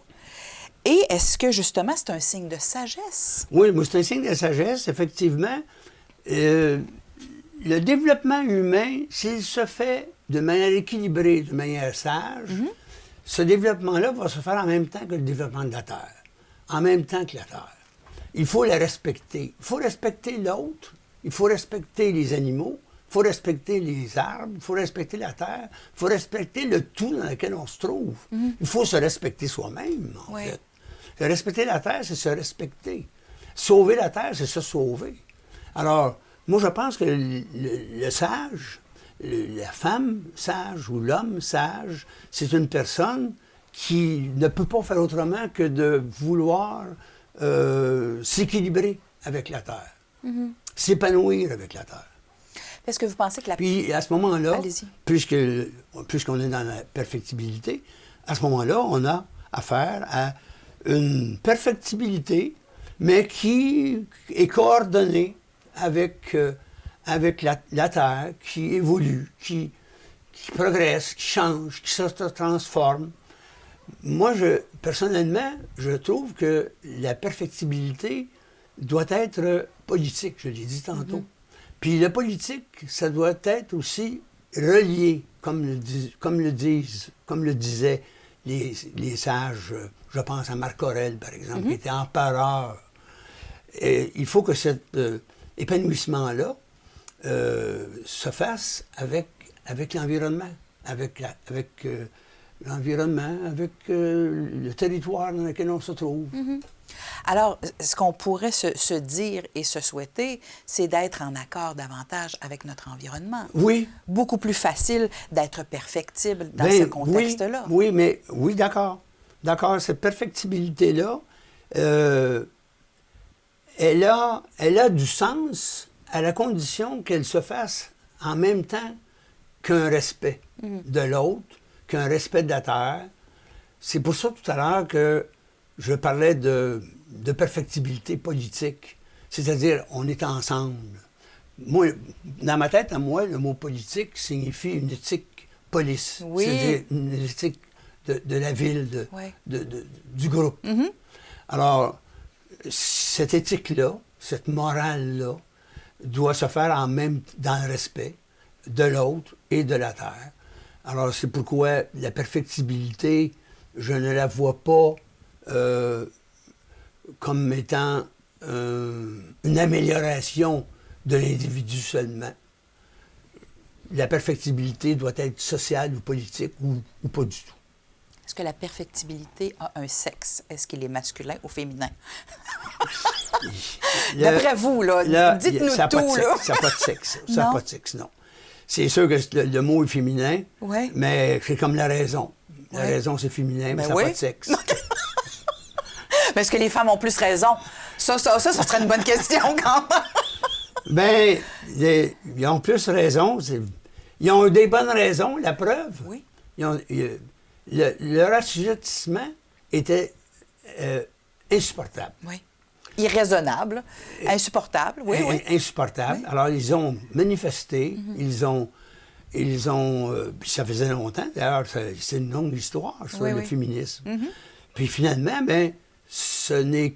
Et est-ce que, justement, c'est un signe de sagesse? Oui, moi, c'est un signe de sagesse, effectivement. Le développement humain, s'il se fait de manière équilibrée, de manière sage, ce développement-là va se faire en même temps que le développement de la Terre, en même temps que la Terre. Il faut la respecter. Il faut respecter l'autre, il faut respecter les animaux, il faut respecter les arbres, il faut respecter la Terre, il faut respecter le tout dans lequel on se trouve. Il faut se respecter soi-même, en fait. Respecter la Terre, c'est se respecter. Sauver la Terre, c'est se sauver. Alors, moi, je pense que le sage, la femme sage ou l'homme sage, c'est une personne qui ne peut pas faire autrement que de vouloir s'équilibrer avec la Terre, s'épanouir avec la Terre. Est-ce que vous pensez que la... Puis, à ce moment-là, Allez-y. puisqu'on est dans la perfectibilité, à ce moment-là, on a affaire à une perfectibilité, mais qui est coordonnée avec la Terre, qui évolue, qui progresse, qui change, qui se transforme. Moi, personnellement, je trouve que la perfectibilité doit être politique, je l'ai dit tantôt. Puis le politique, ça doit être aussi relié, comme le disaient les sages. Je pense à Marc Aurèle, par exemple, qui était empereur. Et il faut que cet épanouissement-là se fasse avec l'environnement, avec l'environnement, avec le territoire dans lequel on se trouve. Alors, ce qu'on pourrait se dire et se souhaiter, c'est d'être en accord davantage avec notre environnement. Oui. Beaucoup plus facile d'être perfectible dans ce contexte-là. Oui, d'accord. D'accord, cette perfectibilité-là, elle a du sens à la condition qu'elle se fasse en même temps qu'un respect de l'autre, qu'un respect de la Terre. C'est pour ça tout à l'heure que je parlais de perfectibilité politique, c'est-à-dire on est ensemble. Moi, dans ma tête, à moi, le mot politique signifie une éthique police, c'est-à-dire une éthique de la ville, du groupe. Alors, cette éthique-là, cette morale-là, doit se faire dans le respect de l'autre et de la Terre. Alors, c'est pourquoi la perfectibilité, je ne la vois pas comme étant une amélioration de l'individu seulement. La perfectibilité doit être sociale ou politique ou pas du tout. Est-ce que la perfectibilité a un sexe? Est-ce qu'il est masculin ou féminin? D'après vous, là, dites-nous tout. Ça n'a pas de sexe. Ça n'a pas de sexe, non. C'est sûr que le mot est féminin, mais c'est comme la raison. La raison, c'est féminin, mais ça n'a pas de sexe. Mais est-ce que les femmes ont plus raison? Ça serait une bonne question quand même. Bien, ils ont plus raison. Ils ont des bonnes raisons, la preuve. Oui. Leur assujettissement était insupportable. Oui. Irraisonnable, insupportable, oui. Insupportable. Oui. Alors, ils ont manifesté, ils ont ça faisait longtemps, d'ailleurs, c'est une longue histoire sur le féminisme. Puis finalement, bien, ce n'est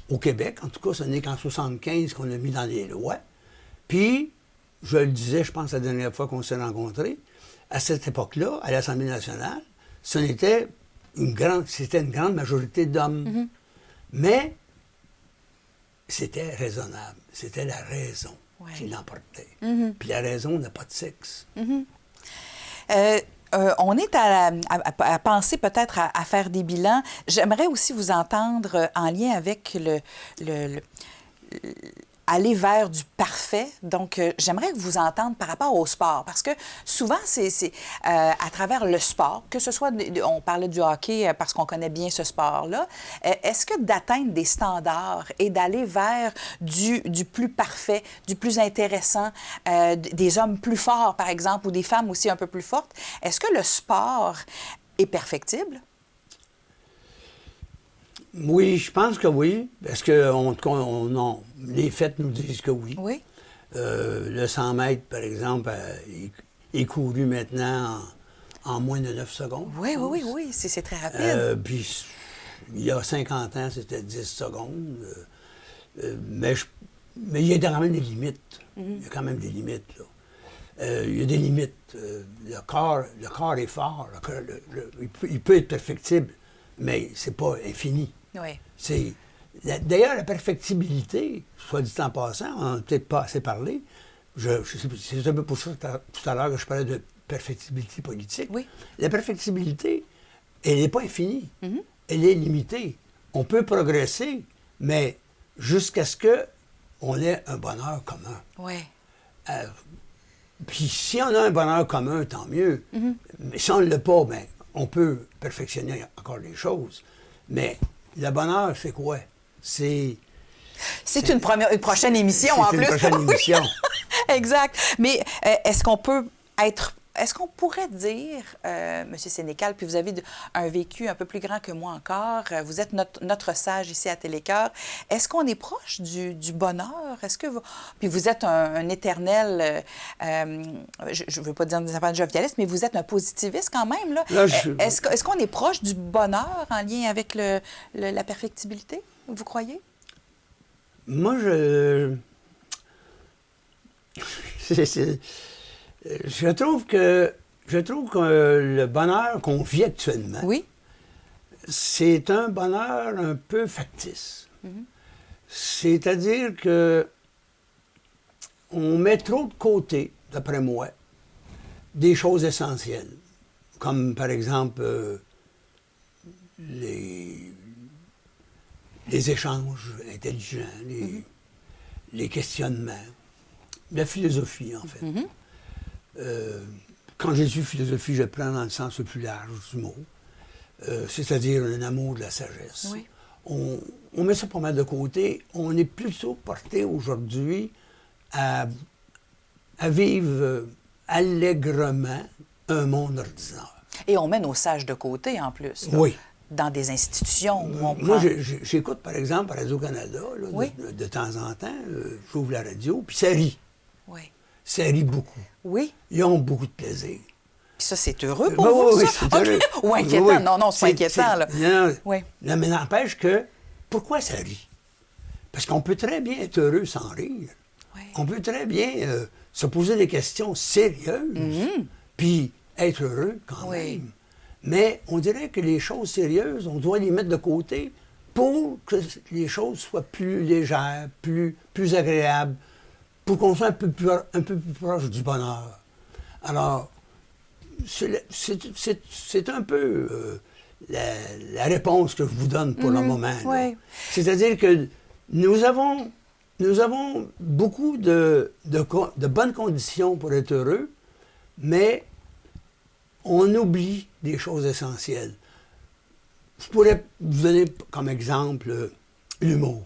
au Québec, en tout cas, ce n'est qu'en 1975 qu'on l'a mis dans les lois. Puis, je le disais, je pense, la dernière fois qu'on s'est rencontrés, à cette époque-là, à l'Assemblée nationale, c'était une grande majorité d'hommes. Mais c'était raisonnable. C'était la raison qui l'emportait. Puis la raison n'a pas de sexe. On est à penser peut-être à faire des bilans. J'aimerais aussi vous entendre en lien avec aller vers du parfait. Donc, j'aimerais vous entendre par rapport au sport, parce que souvent, c'est à travers le sport, que ce soit, on parlait du hockey parce qu'on connaît bien ce sport-là, est-ce que d'atteindre des standards et d'aller vers du plus parfait, du plus intéressant, des hommes plus forts, par exemple, ou des femmes aussi un peu plus fortes, est-ce que le sport est perfectible? Oui, je pense que oui, parce que les faits nous disent que oui. Oui. Le 100 mètres, par exemple, est couru maintenant en moins de 9 secondes. Oui, c'est très rapide. Puis, il y a 50 ans, c'était 10 secondes. Mais il y a quand même des limites. Il y a quand même des limites, là. Il y a des limites. Le corps est fort. Il peut être perfectible, mais c'est pas infini. Oui. D'ailleurs, la perfectibilité, soit dit en passant, on n'en a peut-être pas assez parlé. C'est un peu pour ça tout à l'heure que je parlais de perfectibilité politique. Oui. La perfectibilité, elle n'est pas infinie. Elle est limitée. On peut progresser, mais jusqu'à ce qu'on ait un bonheur commun. Oui. Puis si on a un bonheur commun, tant mieux. Mais si on ne l'a pas, bien, on peut perfectionner encore les choses. Mais le bonheur, c'est quoi? C'est une prochaine émission, en plus. C'est une prochaine émission. Exact. Mais est-ce qu'on pourrait dire, M. Sénécal, puis vous avez un vécu un peu plus grand que moi encore, vous êtes notre sage ici à Télécœur, est-ce qu'on est proche du bonheur? Est-ce que puis vous êtes un éternel, je ne veux pas dire des affaires de jovialiste, mais vous êtes un positiviste quand même, là. Est-ce qu'on est proche du bonheur en lien avec la perfectibilité, vous croyez? Moi, je trouve que le bonheur qu'on vit actuellement, oui, c'est un bonheur un peu factice. C'est-à-dire que on met trop de côté, d'après moi, des choses essentielles, comme par exemple les échanges intelligents, les questionnements, la philosophie, en fait. Quand je dis philosophie, je prends dans le sens le plus large du mot, c'est-à-dire un amour de la sagesse. Oui. On met ça pas mal de côté. On est plutôt porté aujourd'hui à vivre allègrement un monde ordinaire. Et on met nos sages de côté, en plus. Là, oui. Dans des institutions où on prend... Moi, j'écoute, par exemple, Radio-Canada, oui. de temps en temps, j'ouvre la radio, puis ça rit. Oui. Ça rit beaucoup. Oui. Ils ont beaucoup de plaisir. Puis ça, c'est heureux pour vous, oui, ça? C'est heureux. Ou inquiétant? Oui. Non, c'est pas inquiétant, là. Non, oui. Non, mais n'empêche que, pourquoi ça rit? Parce qu'on peut très bien être heureux sans rire. Oui. On peut très bien se poser des questions sérieuses, puis être heureux quand même. Mais on dirait que les choses sérieuses, on doit les mettre de côté pour que les choses soient plus légères, plus agréables, pour qu'on soit un peu plus proche du bonheur. Alors, c'est un peu la réponse que je vous donne pour le moment. Oui. C'est-à-dire que nous avons beaucoup de bonnes conditions pour être heureux, mais on oublie des choses essentielles. Je pourrais vous donner comme exemple l'humour.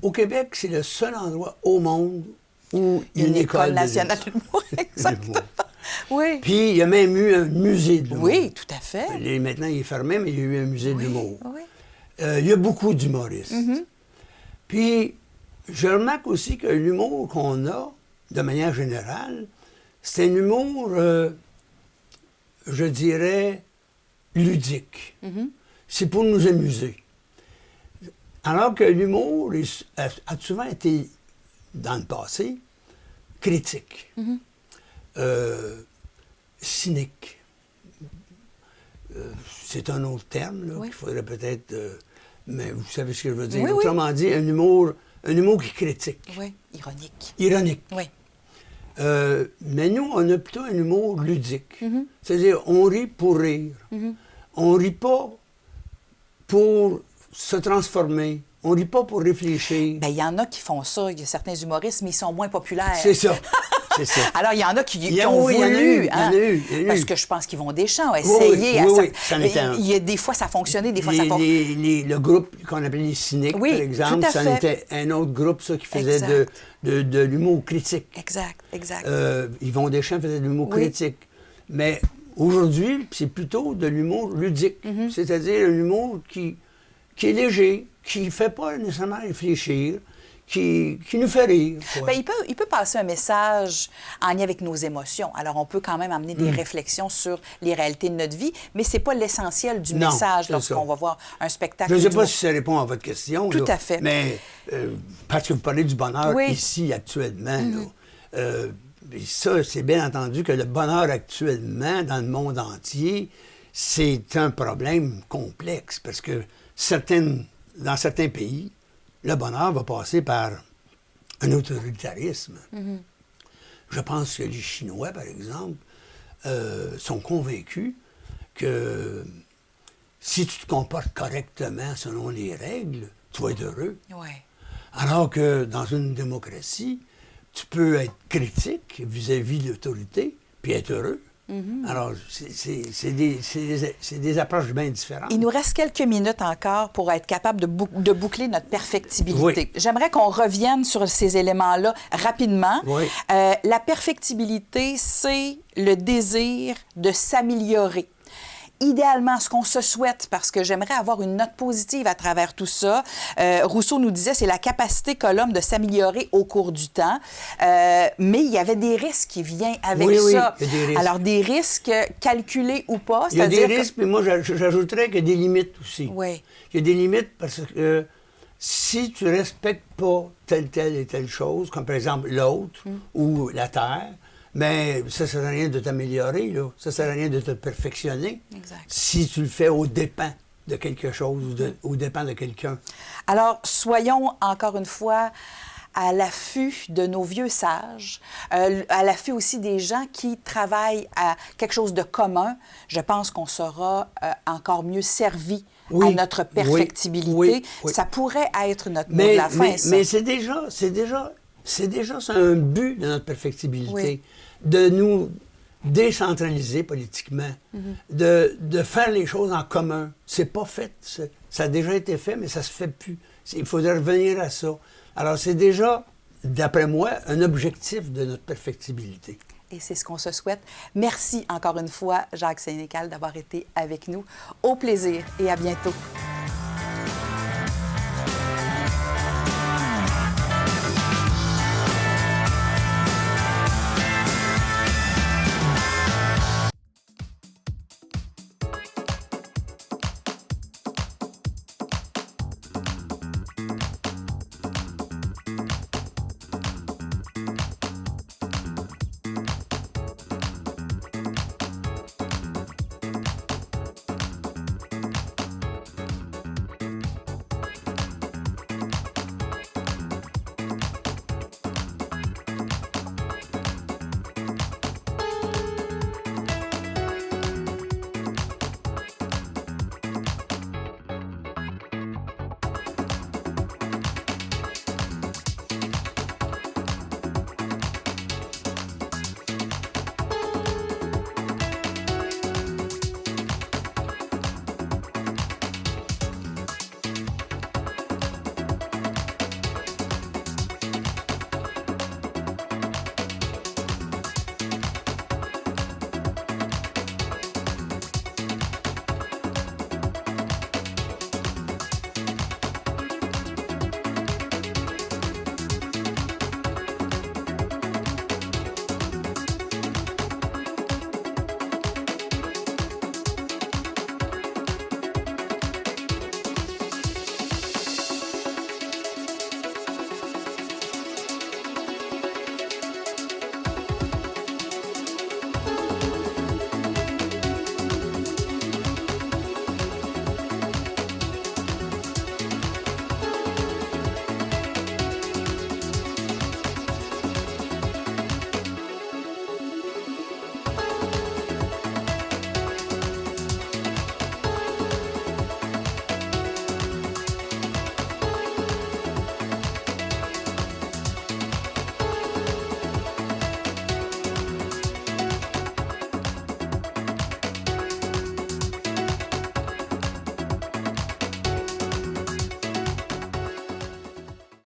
Au Québec, c'est le seul endroit au monde où il y a une école nationale d'humour. Exactement. Oui. Puis il y a même eu un musée de l'humour. Oui, tout à fait. Maintenant, il est fermé, mais il y a eu un musée de l'humour. Oui. Il y a beaucoup d'humoristes. Puis, je remarque aussi que l'humour qu'on a, de manière générale, c'est un humour, je dirais, ludique. C'est pour nous amuser. Alors que l'humour a souvent été, dans le passé, critique, cynique. C'est un autre terme là, qu'il faudrait peut-être... mais vous savez ce que je veux dire. Autrement dit, un humour qui critique. Oui, ironique. Ironique. Oui. Mais nous, on a plutôt un humour ludique. C'est-à-dire, on rit pour rire. On rit pas pour se transformer. On rit pas pour réfléchir. Bien, il y en a qui font ça. Il y a certains humoristes, mais ils sont moins populaires. C'est ça. C'est ça. Alors, il y en a qui Il y en ont a eu, voulu. il y en a eu. Parce que je pense qu'ils vont Deschamps Oui, essayer. oui, c'en était un. Il y a des fois, ça a fonctionné, des fois, ça fonctionne. Le groupe qu'on appelait les cyniques, Oui, par exemple, tout à ça fait. était un autre groupe ça, qui faisait Exact. de l'humour critique. Exact, exact. Yvon Deschamps faisait de l'humour Oui. critique. Mais aujourd'hui, c'est plutôt de l'humour ludique. Mm-hmm. C'est-à-dire un humour qui est léger, qui ne fait pas nécessairement réfléchir, qui nous fait rire. quoi. Bien, il peut passer un message en lien avec nos émotions. Alors, on peut quand même amener des réflexions sur les réalités de notre vie, mais ce n'est pas l'essentiel du Non, message c'est lorsqu'on ça. va voir un spectacle. Je ne sais pas d'humour. si ça répond à votre question. Tout là, à fait. Mais parce que vous parlez du bonheur Oui. ici, actuellement. Là, ça, c'est bien entendu que le bonheur actuellement, dans le monde entier, c'est un problème complexe parce que dans certains pays, le bonheur va passer par un autoritarisme. Je pense que les Chinois, par exemple, sont convaincus que si tu te comportes correctement selon les règles, tu vas être heureux. Oui. Alors que dans une démocratie, tu peux être critique vis-à-vis de l'autorité, puis être heureux. Alors, c'est des approches bien différentes. Il nous reste quelques minutes encore pour être capable de boucler notre perfectibilité. Oui. J'aimerais qu'on revienne sur ces éléments-là rapidement. Oui. La perfectibilité, c'est le désir de s'améliorer. Idéalement, ce qu'on se souhaite, parce que j'aimerais avoir une note positive à travers tout ça, Rousseau nous disait, c'est la capacité qu'a l'homme de s'améliorer au cours du temps. Mais il y avait des risques qui viennent avec Oui, ça. il y a des risques. Alors, des risques calculés ou pas, Il y a des c'est-à-dire risques, mais moi, j'ajouterais qu'il y a des limites aussi. Oui. Il y a des limites parce que si tu ne respectes pas telle et telle chose, comme par exemple l'autre ou la terre, mais ça ne sert à rien de t'améliorer, là. Ça ne sert à rien de te perfectionner. Exact. Si tu le fais aux dépens de quelque chose ou aux dépens de quelqu'un. Alors, soyons encore une fois à l'affût de nos vieux sages, à l'affût aussi des gens qui travaillent à quelque chose de commun. Je pense qu'on sera encore mieux servi à notre perfectibilité. Oui. Ça pourrait être notre mot de la fin, ça. Mais c'est déjà un but de notre perfectibilité, Oui. de nous décentraliser politiquement, de faire les choses en commun. C'est pas fait. Ça a déjà été fait, mais ça se fait plus. Il faudrait revenir à ça. Alors, c'est déjà, d'après moi, un objectif de notre perfectibilité. Et c'est ce qu'on se souhaite. Merci encore une fois, Jacques Sénécal, d'avoir été avec nous. Au plaisir et à bientôt.